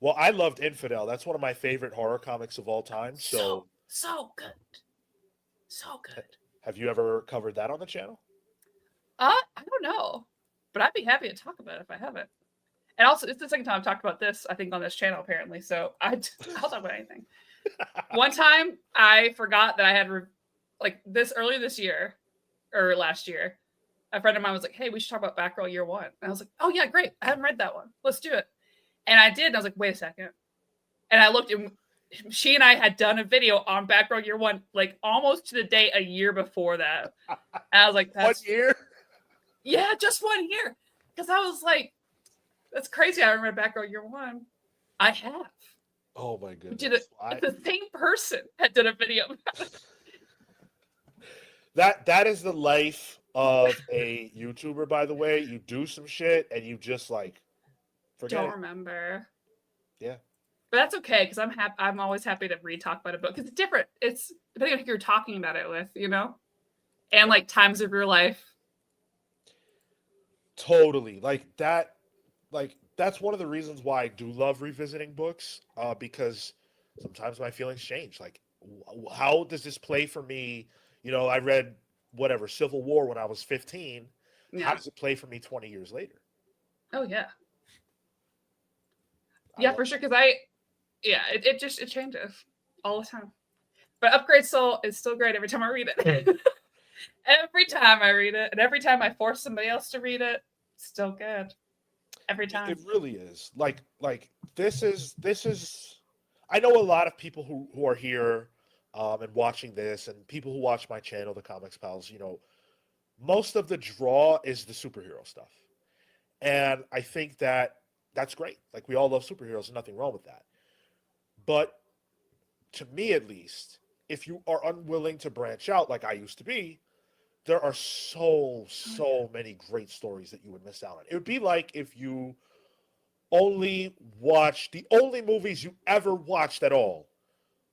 Well, I loved Infidel. That's one of my favorite horror comics of all time. So good. So good. Have you ever covered that on the channel? I don't know, but I'd be happy to talk about it if I haven't. And also, it's the second time I've talked about this, I think, on this channel, apparently. So I'll talk about anything. One time, I forgot that I had, earlier this year, or last year, a friend of mine was like, hey, we should talk about Batgirl Year One. And I was like, oh, yeah, great. I haven't read that one. Let's do it. And I did. And I was like, wait a second. And I looked, and she and I had done a video on Batgirl Year One, like almost to the day a year before that. And I was like, that's 1 year? Yeah, just 1 year. Because I was like, that's crazy. I haven't read Batgirl Year One. I have. Oh my goodness. The same person had done a video. That is the life of a YouTuber, by the way. You do some shit and you just like forget Don't it. remember. Yeah. But that's okay, because I'm always happy to re-talk about a book. Because it's different. It's depending on who you're talking about it with, you know? And like times of your life. Totally. Like that like that's one of the reasons why I do love revisiting books, because sometimes my feelings change. Like, how does this play for me? I read whatever Civil War when I was 15. How Yeah. does it play for me 20 years later? Oh yeah. I Yeah, love for sure. Because it changes all the time. But Upgrade Soul is still great every time I read it. Every time I read it, and every time I force somebody else to read it, still good. Every it time. really is. Like this is. I know a lot of people who are here, and watching this, and people who watch my channel, the Comics Pals. Most of the draw is the superhero stuff. And I think that that's great. Like, we all love superheroes, there's nothing wrong with that. But to me, at least, if you are unwilling to branch out like I used to be, there are so many great stories that you would miss out on. It would be like if you only watched the only movies you ever watched at all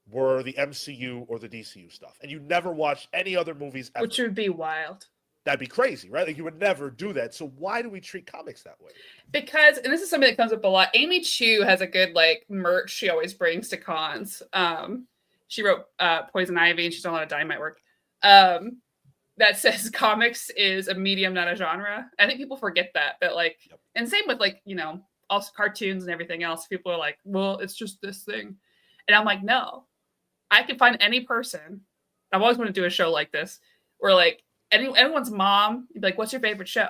were the MCU or the DCU stuff, and you never watched any other movies ever. Which would be wild. That'd be crazy, right? Like, you would never do that. So why do we treat comics that way? Because, and this is something that comes up a lot, Amy Chu has a good like merch she always brings to cons. She wrote Poison Ivy, and she's done a lot of Dynamite work. That says comics is a medium, not a genre. I think people forget that like, Yep. and same with like, also cartoons and everything else. People are like, well, it's just this thing. And I'm like, no, I can find any person. I've always wanted to do a show like this where like anyone's mom, you'd be like, what's your favorite show?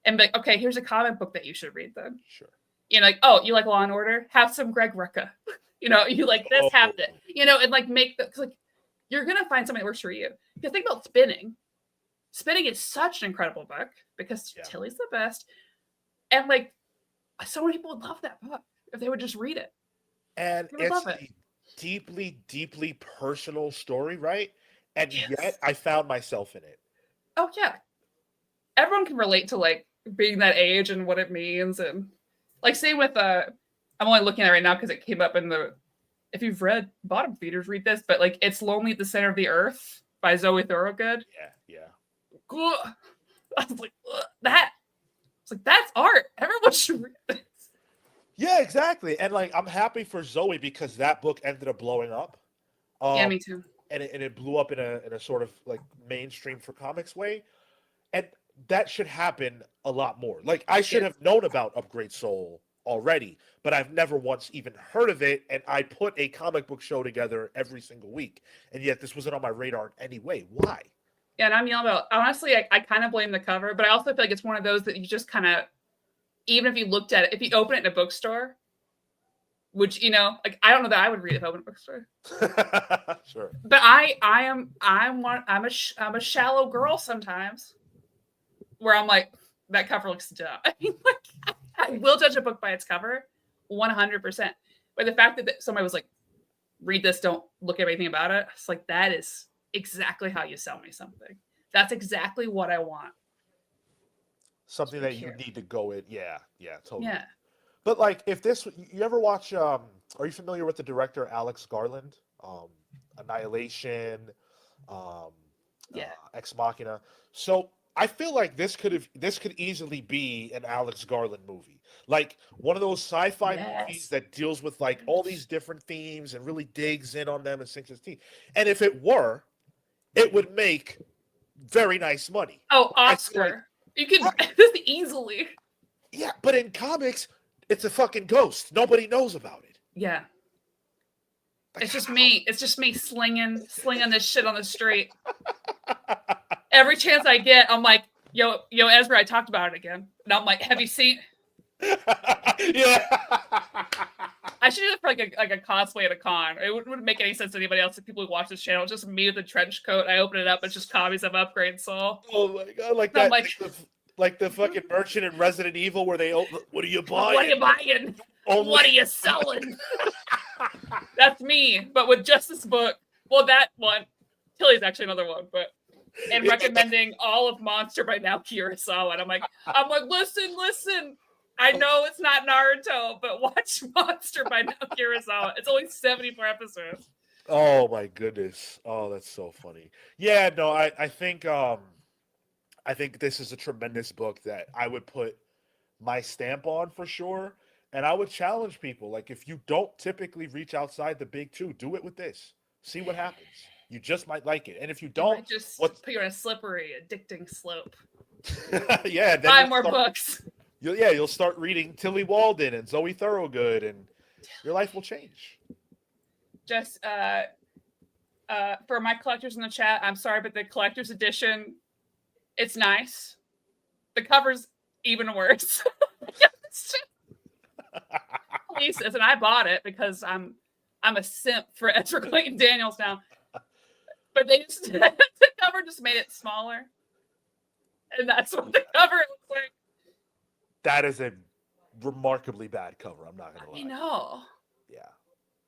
And be like, okay, here's a comic book that you should read then. Sure. Like, oh, you like Law and Order? Have some Greg Rucka. You like this, have it. And like make the, like, you're gonna find something that works for you. Because think about Spinning. Spinning is such an incredible book because Tilly's the best. And like, so many people would love that book if they would just read it. And it's a deeply, deeply personal story, right? And yet I found myself in it. Oh yeah. Everyone can relate to like being that age and what it means. And like, same with I'm only looking at it right now because it came up in the, if you've read Bottom Feeders, read this, but like, It's Lonely at the Center of the Earth by Zoe Thorogood. Yeah. I was like, that. It's like, that's art. Everyone should read this. Yeah, exactly. And like, I'm happy for Zoe because that book ended up blowing up. Yeah, me too. And it blew up in a sort of like mainstream for comics way. And that should happen a lot more. Like, I should have known about Upgrade Soul already, but I've never once even heard of it. And I put a comic book show together every single week. And yet this wasn't on my radar anyway. Why? Yeah, and I'm yelling about, honestly, I kind of blame the cover, but I also feel like it's one of those that you just kind of, even if you looked at it, if you open it in a bookstore, which, like, I don't know that I would read it if I opened a bookstore. Sure. But I'm a shallow girl sometimes, where I'm like, that cover looks dumb. I mean, like, I will judge a book by its cover, 100%. But the fact that somebody was like, read this, don't look at anything about it, it's like, that is exactly how you sell me something. That's exactly what I want. Something that you need to go in. Yeah, totally. Yeah. But like, if this, you ever watch, are you familiar with the director Alex Garland? Annihilation, Ex Machina. So I feel like this could easily be an Alex Garland movie. Like, one of those sci-fi movies that deals with like all these different themes and really digs in on them and sinks its teeth. And if it were, it would make very nice money. Oh, Oscar. You could this easily. Yeah, but in comics, it's a fucking ghost. Nobody knows about it. Yeah. Like, it's just me. It's just me slinging this shit on the street. Every chance I get, I'm like, yo, Ezra, I talked about it again. And I'm like, have you seen? Yeah. I should do it for like a cosplay at a con. It wouldn't make any sense to anybody else. If people who watch this channel, it's just me with a trench coat. I open it up, it's just copies of Upgrade Soul. Oh my god, like that, like the fucking merchant in Resident Evil where they, what are you buying? What are you buying? What are you selling? That's me, but with just this book. Well, that one, Tilly's actually another one, but and recommending all of Monster by Naoki Urasawa. And I'm like, listen. I know it's not Naruto, but watch Monster by Naoki Urasawa. It's only 74 episodes. Oh my goodness. Oh, that's so funny. Yeah, no, I think this is a tremendous book that I would put my stamp on for sure. And I would challenge people, like, if you don't typically reach outside the big two, do it with this. See what happens. You just might like it. And if you It don't, might just what? put you on a slippery, addicting slope. Yeah, then Buy more books. you'll start reading Tilly Walden and Zoe Thorogood, and your life will change. Just for my collectors in the chat, I'm sorry, but the collector's edition, it's nice. The cover's even worse. Police says, and I bought it because I'm a simp for Ezra Claytan Daniels now. But they just the cover just made it smaller. And that's what the cover looks like. That is a remarkably bad cover, I'm not gonna lie. I know. Yeah.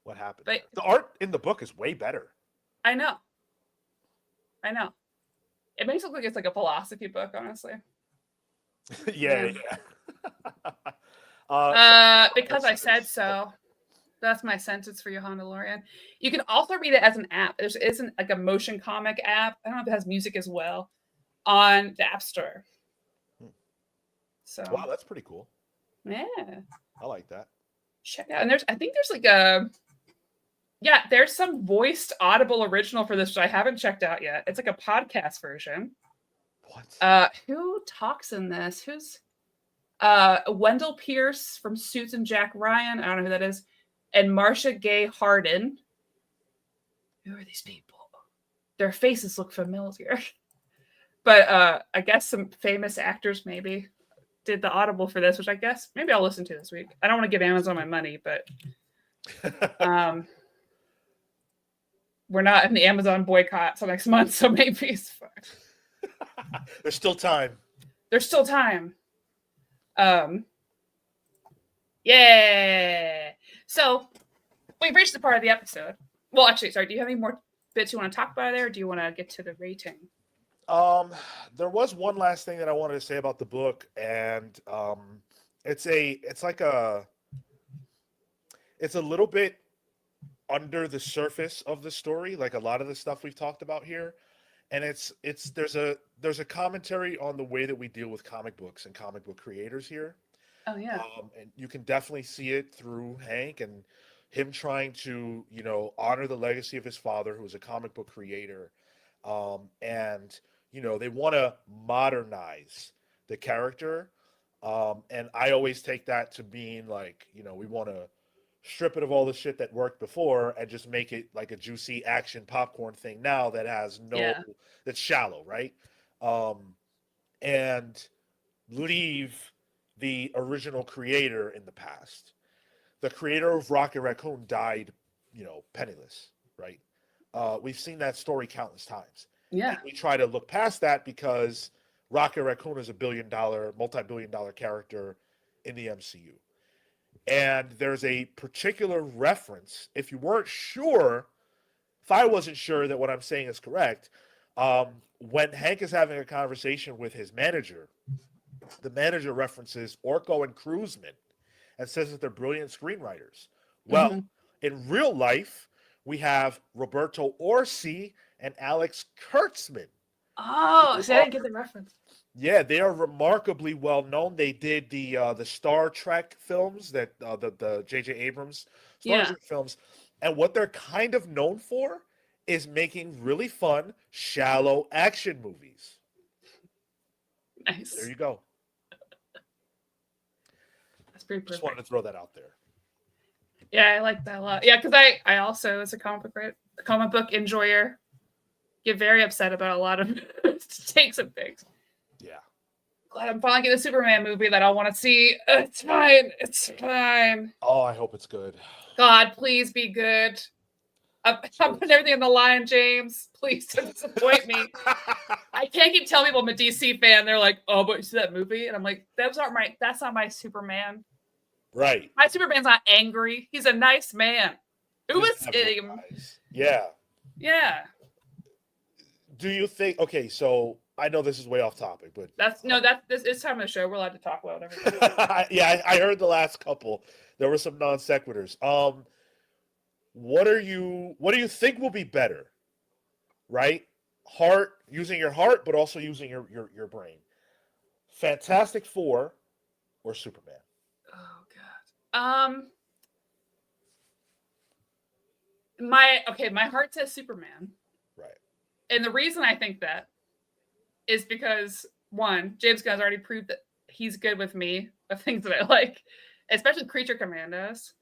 What happened? But the art in the book is way better. I know. It makes it look like it's like a philosophy book, honestly. Yeah. Because I said so. That's my sentence for Johanna Lorian. You can also read it as an app. There isn't like a motion comic app. I don't know if it has music as well on the App Store. So wow, that's pretty cool. Yeah, I like that. Check out. And I think there's like there's some voiced Audible original for this, which I haven't checked out yet. It's like a podcast version. What? Who talks in this? Who's Wendell Pierce from Suits and Jack Ryan? I don't know who that is. And Marcia Gay Harden. Who are these people? Their faces look familiar. But I guess some famous actors maybe did the Audible for this, which I guess maybe I'll listen to this week. I don't want to give Amazon my money, but we're not in the Amazon boycott till next month, so maybe it's fine. There's still time. Yeah. So we've reached the part of the episode. Well, actually, sorry. Do you have any more bits you want to talk about there, or do you want to get to the rating? There was one last thing that I wanted to say about the book, and it's a little bit under the surface of the story, like a lot of the stuff we've talked about here. And there's a commentary on the way that we deal with comic books and comic book creators here. Oh yeah. And you can definitely see it through Hank and him trying to, honor the legacy of his father, who was a comic book creator. And they want to modernize the character. And I always take that to mean like, we want to strip it of all the shit that worked before and just make it like a juicy action popcorn thing now that has that's shallow, right? And leave the original creator in the past. The creator of Rocket Raccoon died, penniless, right? We've seen that story countless times. Yeah. And we try to look past that because Rocket Raccoon is a multi-billion-dollar character in the MCU. And there's a particular reference, if you weren't sure, if I wasn't sure that what I'm saying is correct, when Hank is having a conversation with his manager, the manager references Orko and Cruzman and says that they're brilliant screenwriters. Well, in real life, we have Roberto Orci and Alex Kurtzman. Oh, so I didn't get the reference. Yeah, they are remarkably well known. They did the Star Trek films, that the J.J. Abrams Star Trek films, and what they're kind of known for is making really fun, shallow action movies. Nice. There you go. That's pretty perfect. Just wanted to throw that out there. Yeah, I like that a lot. Yeah, because I also, as a comic book enjoyer, get very upset about a lot of takes and things. Yeah. Glad I'm finally getting a Superman movie that I want to see. It's fine. It's fine. Oh, I hope it's good. God, please be good. I'm putting everything on the line, James. Please don't disappoint me. I can't keep telling people I'm a DC fan. They're like, "Oh, but you see that movie?" And I'm like, "That's not my Superman." Right. My Superman's not angry. He's a nice man. Who is him? Yeah. Yeah. Do you think? Okay, so I know this is way off topic, but it's time of the show. We're allowed to talk about everything. Yeah, I heard the last couple. There were some non sequiturs. What do you think will be better? Right? Using your heart, but also using your brain. Fantastic Four or Superman? Oh God. My heart says Superman. Right. And the reason I think that is because one, James Gunn's already proved that he's good with me of things that I like, especially Creature Commandos.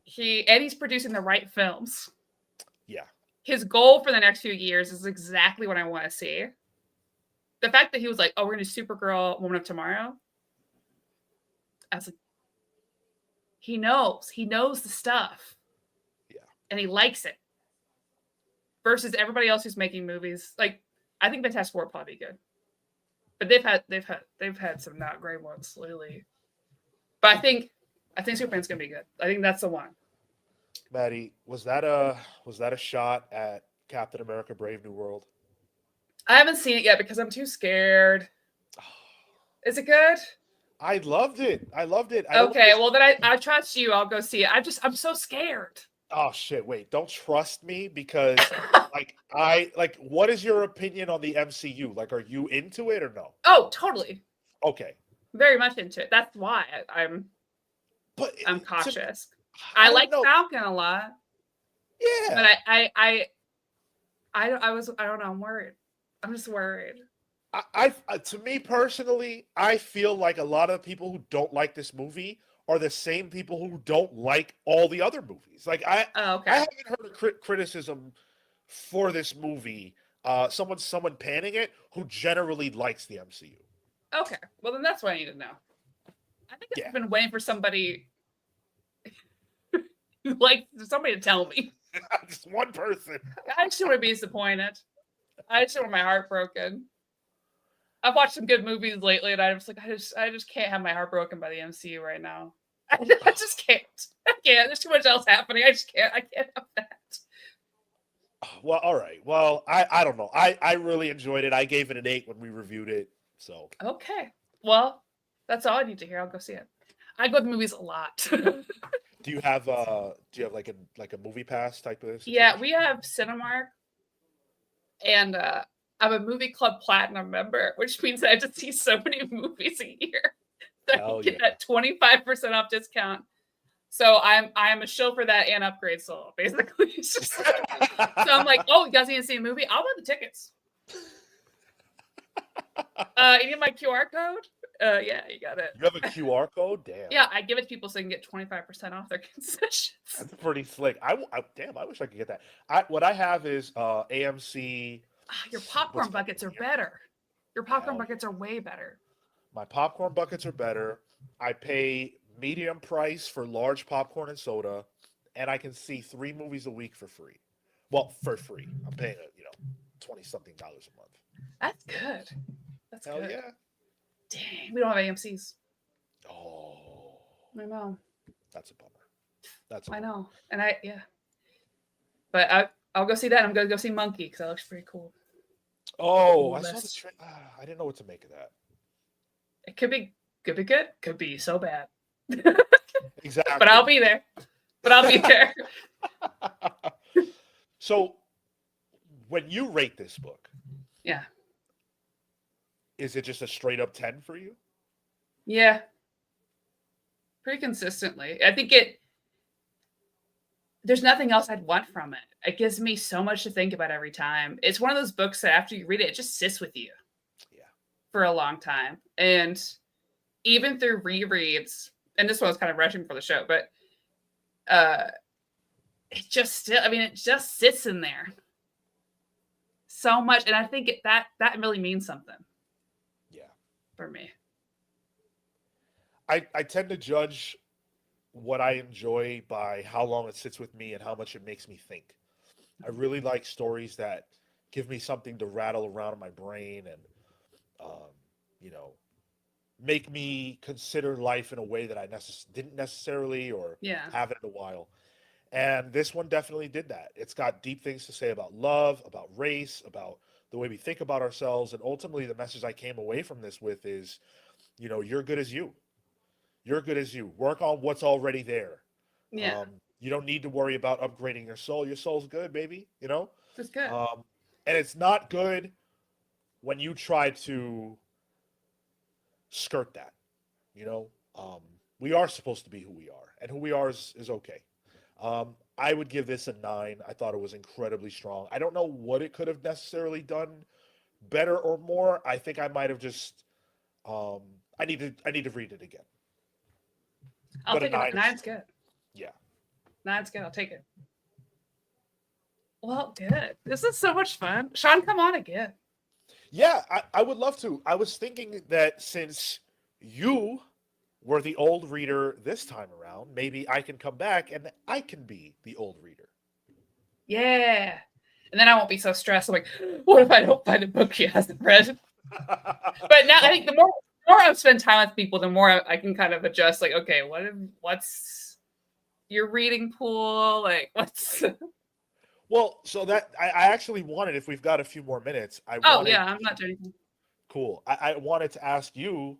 He's producing the right films. Yeah. His goal for the next few years is exactly what I want to see. The fact that he was like, "Oh, we're gonna do Supergirl, Woman of Tomorrow," I was like, he knows the stuff, Yeah. and he likes it. Versus everybody else who's making movies, like I think Fantastic Four will probably be good, but they've had some not great ones lately. But I think Superman's gonna be good. I think that's the one. Maddie, was that a shot at Captain America: Brave New World? I haven't seen it yet because I'm too scared. Is it good? I loved it. I loved it. Okay, well then I trust you. I'll go see it. I'm so scared. Oh shit! Wait, don't trust me because what is your opinion on the MCU? Like, are you into it or no? Oh, totally. Okay, Very much into it. That's why I'm cautious. I like Falcon a lot. Yeah, but I don't know. I'm worried. I'm just worried. I to me personally, I feel like a lot of people who don't like this movie are the same people who don't like all the other movies. Like I haven't heard a criticism for this movie. Someone panning it who generally likes the MCU. Okay, well then that's what I need to know. I think I've been waiting for somebody somebody to tell me. Just one person. I just don't want to be disappointed. I just don't want my heart broken. I've watched some good movies lately, and I just can't have my heart broken by the MCU right now. I just can't. I can't. There's too much else happening. I just can't. I can't have that. Well, all right. Well, I don't know. I really enjoyed it. I gave it an 8 when we reviewed it. So okay. Well, that's all I need to hear. I'll go see it. I go to movies a lot. Do you have like a movie pass type of situation? Yeah, we have Cinemark, and I'm a movie club platinum member, which means I have to see so many movies a year that I get that 25% off discount. So I'm a show for that and Upgrade Soul, basically. It's just so I'm like, oh, you guys need to see a movie? I'll buy the tickets. You need my QR code? Yeah, you got it. You have a QR code? Damn. Yeah, I give it to people so they can get 25% off their concessions. That's pretty slick. I wish I could get that. What I have is AMC. Your popcorn buckets are better. Your popcorn buckets are way better. My popcorn buckets are better. I pay medium price for large popcorn and soda, and I can see 3 movies a week for free. Well, for free. I'm paying $20-something a month. That's good. That's Hell good. Yeah. Dang, we don't have AMCs. Oh. I know. That's a bummer. I know. And but I'll go see that. I'm going to go see Monkey because that looks pretty cool. Oh, I saw the trailer. I didn't know what to make of that. It could be good. Could be so bad. Exactly. But I'll be there. So, when you rate this book, yeah, is it just a straight up 10 for you? Yeah, pretty consistently. I think there's nothing else I'd want from it. It gives me so much to think about every time. It's one of those books that after you read it, it just sits with you. Yeah. For a long time. And even through rereads, and this one was kind of rushing for the show, but it just sits in there so much. And I think that really means something. Yeah. For me. I tend to judge what I enjoy by how long it sits with me and how much it makes me think. I really like stories that give me something to rattle around in my brain and, make me consider life in a way that I didn't necessarily or haven't in a while. And this one definitely did that. It's got deep things to say about love, about race, about the way we think about ourselves. And ultimately, the message I came away from this with is, you're good as you. You're good as you. Work on what's already there. Yeah. You don't need to worry about upgrading your soul. Your soul's good, baby. It's good. And it's not good when you try to skirt that. We are supposed to be who we are, and who we are is okay. I would give this a 9. I thought it was incredibly strong. I don't know what it could have necessarily done better or more. I think I might have just um, I need to read it again. I'll But a take it. 9 is Nine's strong. good. Yeah. Nine's good. I'll take it. Well, good. This is so much fun. Sean, come on again. Yeah, I would love to. I was thinking that since you were the old reader this time around, maybe I can come back and I can be the old reader. Yeah. And then I won't be so stressed. I'm like, what if I don't find a book he hasn't read? But now I think the more I've spent time with people, the more I can kind of adjust. Like, okay, what's your reading pool? Like, what's? Well, so that I actually wanted, if we've got a few more minutes, I Oh wanted yeah, I'm not doing anything. cool. I wanted to ask you,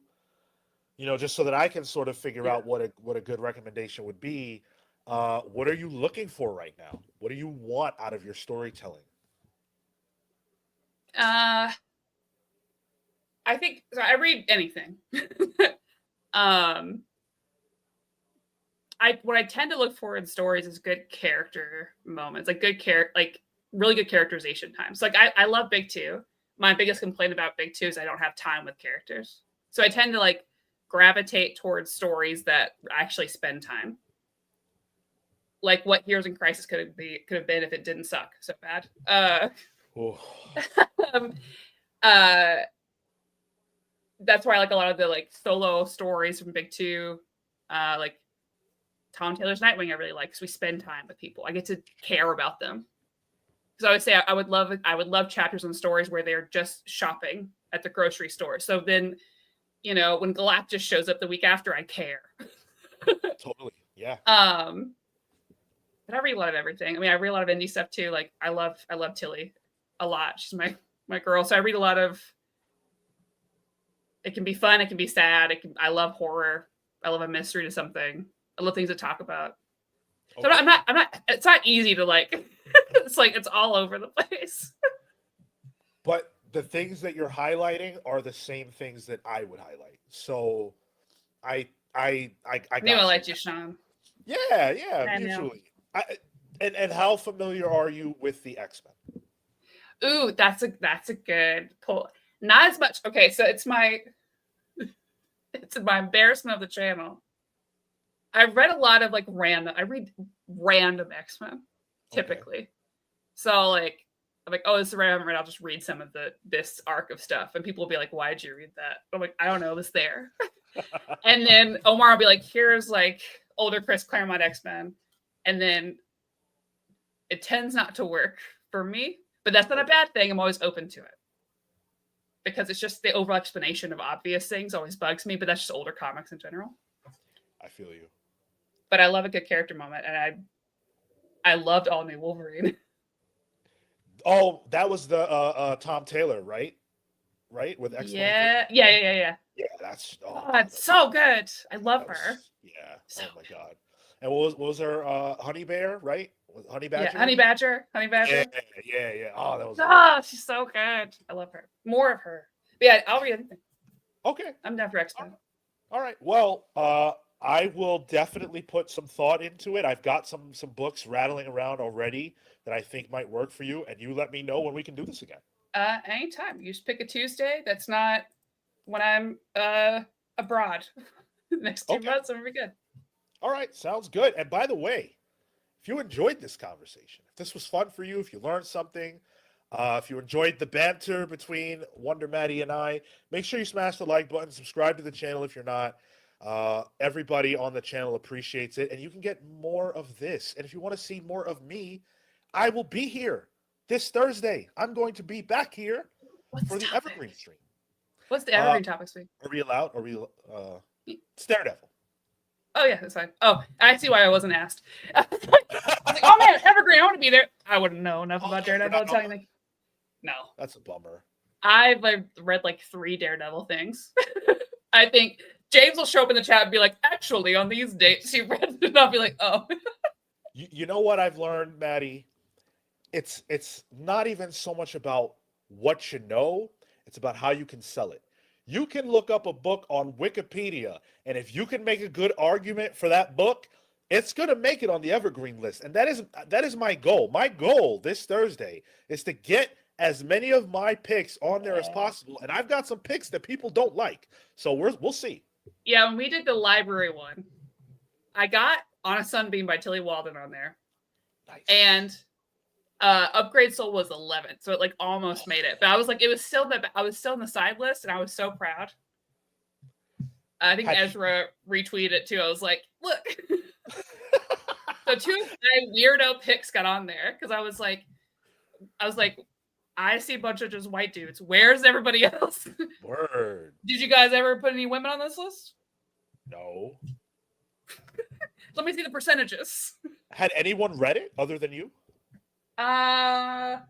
just so that I can sort of figure Yeah. out what a good recommendation would be. What are you looking for right now? What do you want out of your storytelling? I think so. I read anything. um, what I tend to look for in stories is good character moments, like like really good characterization times. Like I love Big Two. My biggest complaint about Big Two is I don't have time with characters. So I tend to like gravitate towards stories that actually spend time. Like what Heroes in Crisis could have been if it didn't suck so bad. Oh, Um, uh, that's why I like a lot of the like solo stories from Big Two. Like Tom Taylor's Nightwing I really like because we spend time with people. I get to care about them. Because I would say I would love chapters and stories where they're just shopping at the grocery store. So then, when Galactus shows up the week after, I care. totally. Yeah. But I read a lot of everything. I mean, I read a lot of indie stuff too. Like I love Tilly a lot. She's my girl. So I read a lot of. It can be fun. It can be sad. I love horror. I love a mystery to something. I love things to talk about. So Okay. I'm not. It's not easy to like. It's like it's all over the place. But the things that you're highlighting are the same things that I would highlight. So I Knew I got you. liked you, Sean. Yeah, yeah, I know. mutually. And how familiar are you with the X-Men? Ooh, that's a good pull. Not as much. Okay, so it's my embarrassment of the channel. I've read a lot of like random. I read random X-Men typically. Okay. So like I'm like, oh, this is random. I'll just read some of this arc of stuff, and people will be like, why'd you read that? I'm like, I don't know, it was there. And then Omar will be like, here's like older Chris Claremont X-Men, and then it tends not to work for me, but that's not a bad thing. I'm always open to it because it's just the overall explanation of obvious things always bugs me, but that's just older comics in general. I feel you. But I love a good character moment, and I loved All New Wolverine. Oh, that was the Tom Taylor, right? Right, with X-23. Yeah. Yeah, that's oh Oh, man, it's so good. I love that her. was yeah. So Oh my god. And what was her Honey Bear, right? Was Honey yeah, Badger? Honey Yeah, Badger. yeah. Oh, that was good. Oh, she's so good. I love her. More of her. But yeah, I'll read anything. Okay. I'm down for X-Men. All right. Well, I will definitely put some thought into it. I've got some books rattling around already that I think might work for you, and you let me know when we can do this again. Anytime. You just pick a Tuesday. That's not when I'm abroad. The next 2 months, I'm gonna be good. All right. Sounds good. And by the way, if you enjoyed this conversation, if this was fun for you, if you learned something, if you enjoyed the banter between Wonder Maddie and I, make sure you smash the like button, subscribe to the channel if you're not. Everybody on the channel appreciates it, and you can get more of this. And if you want to see more of me, I will be here this Thursday. I'm going to be back here What's for the topic? Evergreen stream. What's the Evergreen topic speak? Are we allowed? Are we? It's Daredevil. Oh yeah, that's fine. Oh, I see why I wasn't asked. I was like, oh man, Evergreen, I want to be there. I wouldn't know enough about Daredevil to tell you anything. No. That's a bummer. I've read like 3 Daredevil things. I think James will show up in the chat and be like, actually, on these dates you read it. And I'll be like, oh. You know what I've learned, Maddie? It's not even so much about what you know, it's about how you can sell it. You can look up a book on Wikipedia, and if you can make a good argument for that book, it's gonna make it on the evergreen list. And that is my goal. My goal this Thursday is to get as many of my picks on there as possible. And I've got some picks that people don't like. So we'll see. Yeah, when we did the library one, I got On a Sunbeam by Tilly Walden on there. Nice. And Upgrade Soul was 11th, so it like almost made it. But I was like, I was still in the side list, and I was so proud. I think Ezra retweeted it too. I was like, look. So 2 of my weirdo picks got on there because I was like, I see a bunch of just white dudes. Where's everybody else? Word. Did you guys ever put any women on this list? No. Let me see the percentages. Had anyone read it other than you? Yeah,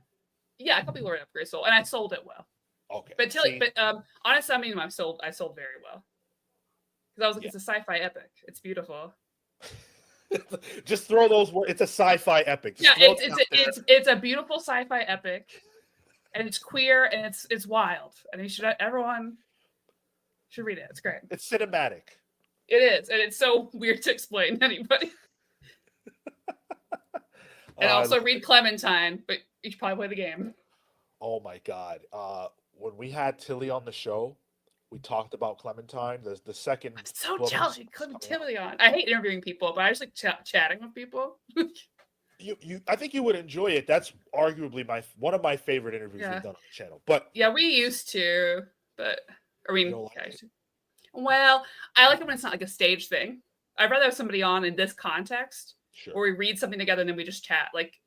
a couple people read Upgrade Soul, and I sold it well. Okay. But honestly, I mean, I sold very well because I was like, it's a sci-fi epic. It's beautiful. Just throw those words. It's a sci-fi epic. It's a beautiful sci-fi epic, and it's queer and it's wild, and everyone should read it. It's great. It's cinematic. It is, and it's so weird to explain to anybody. And also read Clementine, but you should probably play the game. Oh my God! When we had Tilly on the show, we talked about Clementine. The second. I'm so jealous you couldn't Tilly on. I hate interviewing people, but I just like chatting with people. I think you would enjoy it. That's arguably one of my favorite interviews we've done on the channel. But yeah, we used to, but I mean, like well, I like it when it's not like a stage thing. I'd rather have somebody on in this context, where we read something together and then we just chat. Like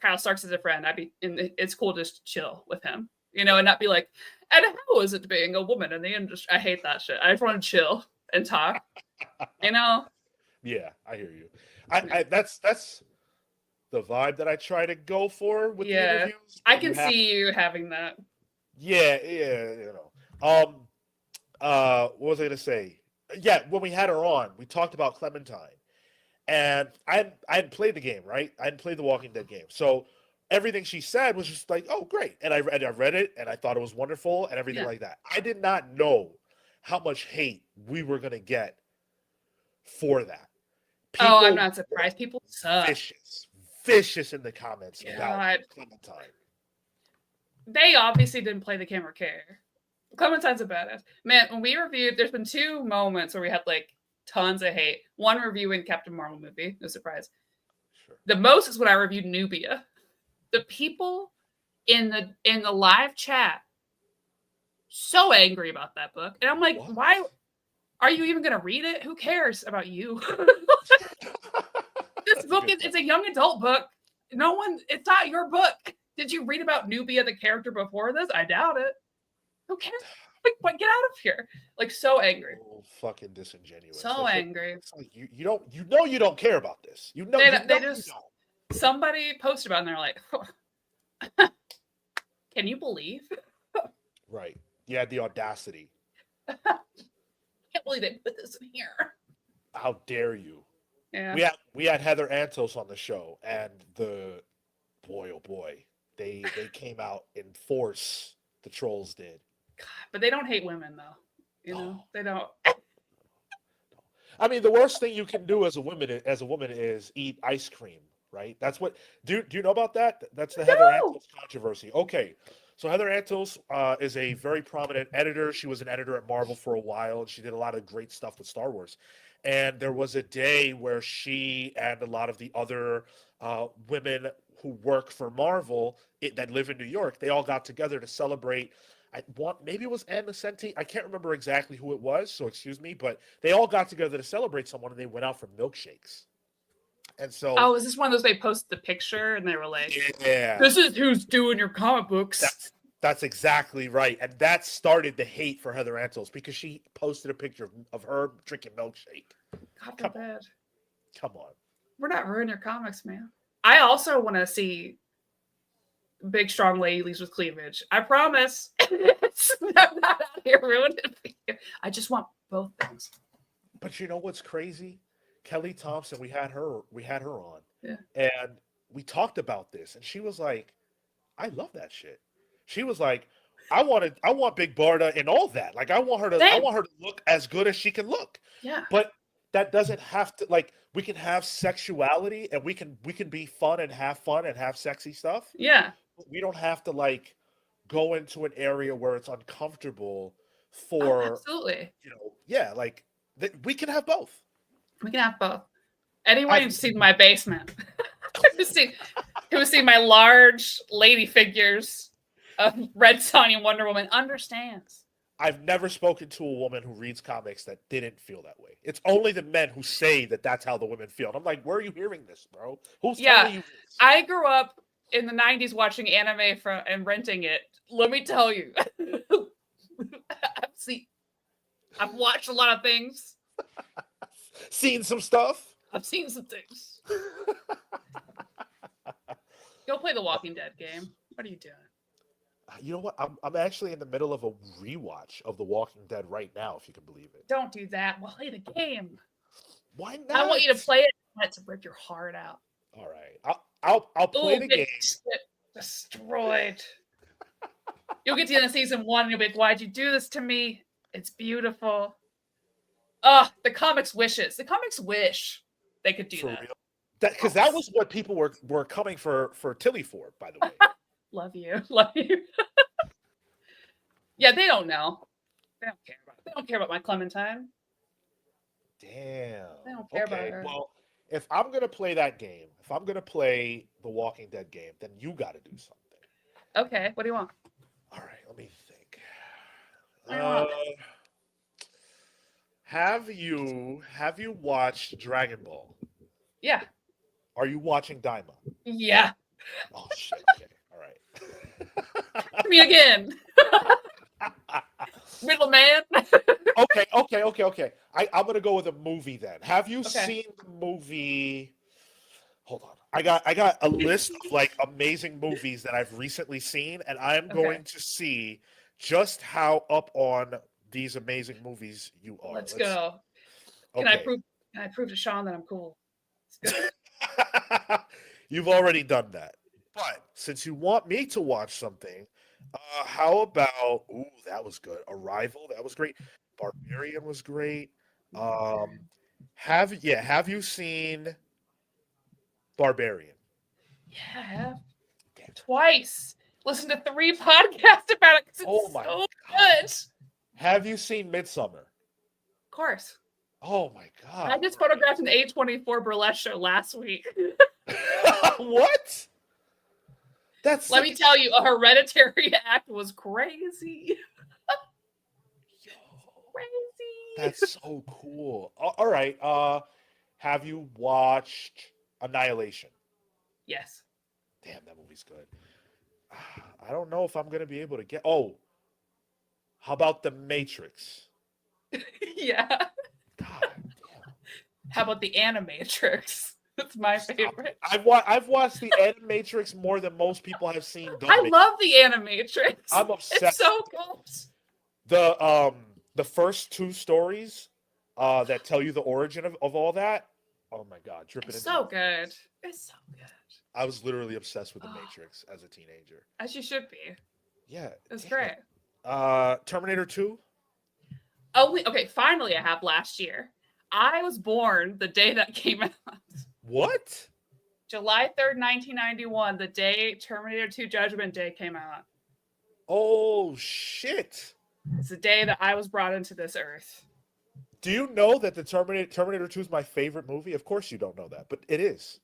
Kyle Starks is a friend. It's cool to just chill with him, and not be like, and how is it being a woman in the industry? I hate that shit. I just want to chill and talk, Yeah, I hear you. That's the vibe that I try to go for with the interviews. I can see you having that. Yeah. What was I gonna say? Yeah, when we had her on, we talked about Clementine, and I hadn't played the game, right? I hadn't played the Walking Dead game, so everything she said was just like, oh, great. And I read it, and I thought it was wonderful, and everything like that. I did not know how much hate we were gonna get for that. I'm not surprised. People suck. Vicious in the comments about Clementine. They obviously didn't play the game or care. Clementine's a badass. Man, when we reviewed, there's been 2 moments where we had like tons of hate. One reviewing Captain Marvel movie, no surprise. Sure. The most is when I reviewed Nubia. The people in the live chat so angry about that book. And I'm like, why are you even gonna read it? Who cares about you? This book it's a young adult book. It's not your book. Did you read about Nubia, the character, before this? I doubt it. Who cares? Like, get out of here. Like, so angry. Oh, fucking disingenuous. So angry. It's like you don't care about this. They just somebody posted about it and they're like, oh. Can you believe? Right. Yeah, the audacity. Can't believe they put this in here. How dare you? Yeah. We had Heather Antos on the show, and boy, they came out in force. The trolls did. God, but they don't hate women though. They don't. I mean, the worst thing you can do as a woman is eat ice cream, right? That's what. Do you know about that? That's the Heather Antos controversy. Okay, so Heather Antos is a very prominent editor. She was an editor at Marvel for a while, and she did a lot of great stuff with Star Wars. And there was a day where she and a lot of the other women who work for Marvel that live in New York, they all got together to celebrate. Maybe it was Ann Nocenti. I can't remember exactly who it was, so excuse me. But they all got together to celebrate someone, and they went out for milkshakes. And so, is this one of those they posted the picture and they were like, "Yeah, this is who's doing your comic books." That's exactly right, and that started the hate for Heather Antos because she posted a picture of her drinking milkshake. God forbid. Come on. We're not ruining your comics, man. I also want to see big, strong ladies with cleavage. I promise. I'm not out here ruining it for you. I just want both things. But you know what's crazy? Kelly Thompson, we had her on. Yeah. And we talked about this, and she was like, I love that shit. She was like, I want Big Barda and all that. Like I want Same. her to look as good as she can look. Yeah. But that doesn't have to, like, we can have sexuality and we can be fun and have sexy stuff. Yeah. We don't have to like go into an area where it's uncomfortable Oh, for, absolutely. yeah, like we can have both. We can have both. Anyone I've who's seen my basement, who's seen my large lady figures of Red Sonja and Wonder Woman understands. I've never spoken to a woman who reads comics that didn't feel that way. It's only the men who say that that's how the women feel. And I'm like, where are you hearing this, bro? Who's telling you this? I grew up in the 90s watching anime and renting it. Let me tell you. I've watched a lot of things. Seen some stuff? I've seen some things. Go play the Walking Dead game. What are you doing? You know what? I'm actually in the middle of a rewatch of The Walking Dead right now, if you can believe it. Don't do that. We'll play the game. Why not? I want you to play it. I want it to rip your heart out. All right. I'll play the game. Destroyed. You'll get to the end of season 1 and you'll be like, why'd you do this to me? It's beautiful. The comics wishes. The comics wish they could do For that. real? Because that was what people were coming for Tilly for, by the way. Love you. Love you. Yeah, they don't know. They don't care about my Clementine. Damn. They don't care about her. Well, if I'm gonna play that game, if I'm gonna play the Walking Dead game, then you got to do something. Okay, what do you want? All right, let me think. What do you want? Have you watched Dragon Ball? Yeah. Are you watching Daima? Yeah. Oh shit. Okay. All right. Me again. Middleman. Okay. I'm gonna go with a movie then. Have you seen the movie? Hold on. I got a list of like amazing movies that I've recently seen, and I'm going to see just how up on these amazing movies you are. Let's go. Can I prove to Sean that I'm cool? You've already done that. But since you want me to watch something, how about, that was good. Arrival, that was great. Barbarian was great. Have you seen Barbarian? Yeah, I have. Twice. Listen to 3 podcasts about it because it's so good. Have you seen Midsummer? Of course. Oh my God. I just photographed an A24 burlesque show last week. What? Let me tell you, a Hereditary act was crazy. Crazy. That's so cool. All right. Have you watched Annihilation? Yes. Damn, that movie's good. I don't know if I'm gonna be able to get. Oh, how about The Matrix? Yeah. God damn. How about The Animatrix? That's my favorite. I've watched The Animatrix more than most people have seen. I love The Animatrix. I'm obsessed. It's so good. The first 2 stories that tell you the origin of all that. Oh my God, dripping. It's so good. It's so good. I was literally obsessed with The Matrix as a teenager. As you should be. Yeah. It's great. Terminator 2? Okay, finally I have last year. I was born the day that came out. What? July 3rd, 1991, the day Terminator 2 Judgment Day came out. Oh, shit. It's the day that I was brought into this earth. Do you know that the Terminator 2 is my favorite movie? Of course you don't know that, but it is.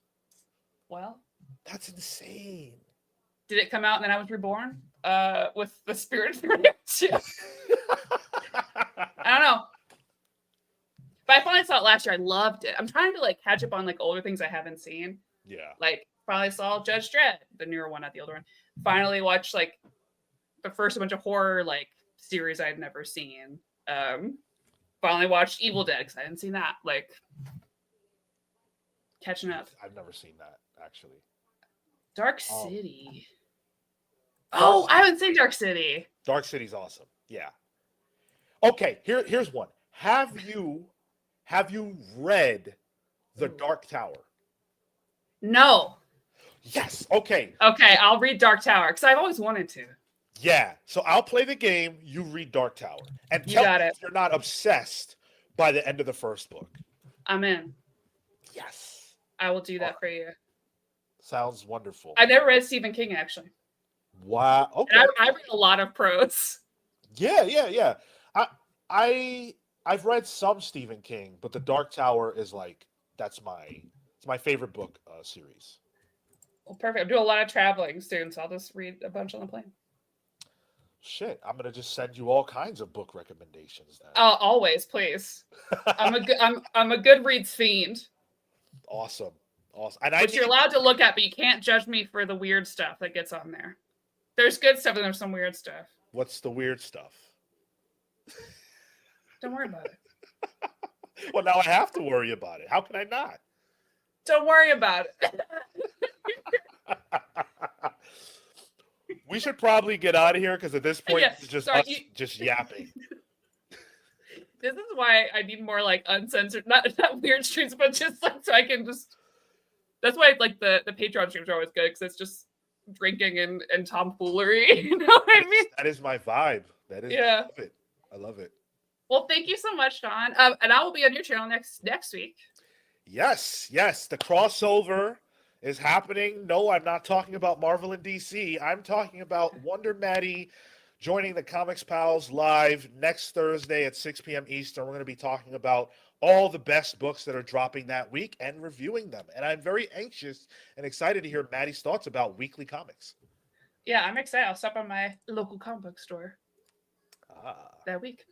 Well, that's insane. Did it come out and then I was reborn? With the spirit of Terminator 2? I don't know. But I finally saw it last year. I loved it. I'm trying to like catch up on like older things I haven't seen. Yeah. Like finally saw Judge Dredd, the newer one, not the older one. Finally watched like the first bunch of horror like series I'd never seen. Finally watched Evil Dead because I hadn't seen that. Like catching up. I've never seen that actually. Dark City. Oh, I haven't seen Dark City. Dark City's awesome. Yeah. Okay, here's one. Have you read The Dark Tower? No. Yes. Okay. Okay, I'll read Dark Tower because I've always wanted to. Yeah. So I'll play the game. You read Dark Tower, and You tell got me it. if you're not obsessed by the end of the first book. I'm in. Yes. I will do All that right. for you. Sounds wonderful. I never read Stephen King actually, Wow. and Okay. I read a lot of prose. Yeah. Yeah. Yeah. I I I've read some Stephen King, but the Dark Tower is like it's my favorite book series. Well, perfect. I'm doing a lot of traveling soon, so I'll just read a bunch on the plane. Shit, I'm gonna just send you all kinds of book recommendations then. Always, please. I'm a Goodreads fiend, Awesome. Awesome. And I which you're need allowed to look at, but you can't judge me for the weird stuff that gets on there. There's good stuff and there's some weird stuff. what's the weird stuff? Don't worry about it. Well, now I have to worry about it. How can I not? Don't worry about it. We should probably get out of here because at this point Yeah, it's just sorry, us just yapping. This is why I need more like uncensored, not weird streams, but just like so I can just. That's why like the Patreon streams are always good because it's just drinking and tomfoolery. You know what I mean? That is my vibe. That is, Yeah. I love it. I love it. Well, thank you so much, Sean. And I will be on your channel next week. Yes, yes. The crossover is happening. No, I'm not talking about Marvel and DC. I'm talking about Wonder Maddie joining the Comics Pals live next Thursday at 6 p.m. Eastern. We're going to be talking about all the best books that are dropping that week and reviewing them. And I'm very anxious and excited to hear Maddie's thoughts about weekly comics. Yeah, I'm excited. I'll stop by my local comic book store that week.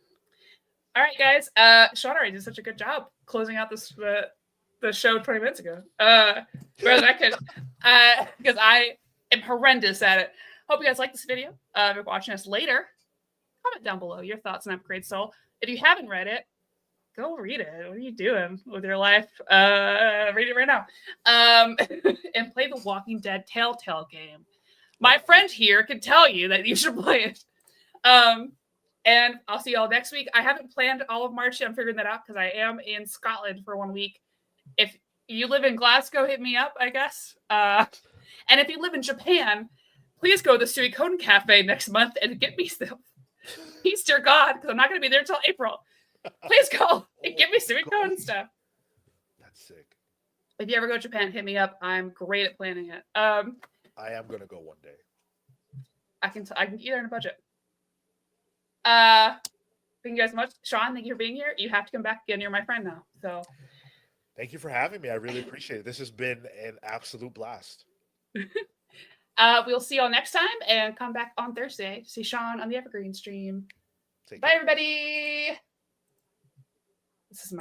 All right, guys. Sean already did such a good job closing out this the show 20 minutes ago. Whereas I could, because I am horrendous at it. Hope you guys like this video. If you're watching us later, comment down below your thoughts on Upgrade Soul. If you haven't read it, go read it. What are you doing with your life? Read it right now. And play the Walking Dead Telltale game. My friend here can tell you that you should play it. And I'll see y'all next week. I haven't planned all of March. I'm figuring that out because I am in Scotland for 1 week. If you live in Glasgow, hit me up, I guess. And if you live in Japan, please go to the Suikoden Cafe next month and get me some Easter God, because I'm not going to be there until April. Please go and get me Suikoden stuff. That's sick. If you ever go to Japan, hit me up. I'm great at planning it. I am going to go one day. I can get there in a budget. Thank you guys so much. Sean, thank you for being here. You have to come back again. You're my friend now. So thank you for having me. I really appreciate it. This has been an absolute blast. We'll see y'all next time and come back on Thursday to see Sean on the Evergreen stream. Bye, everybody. This is my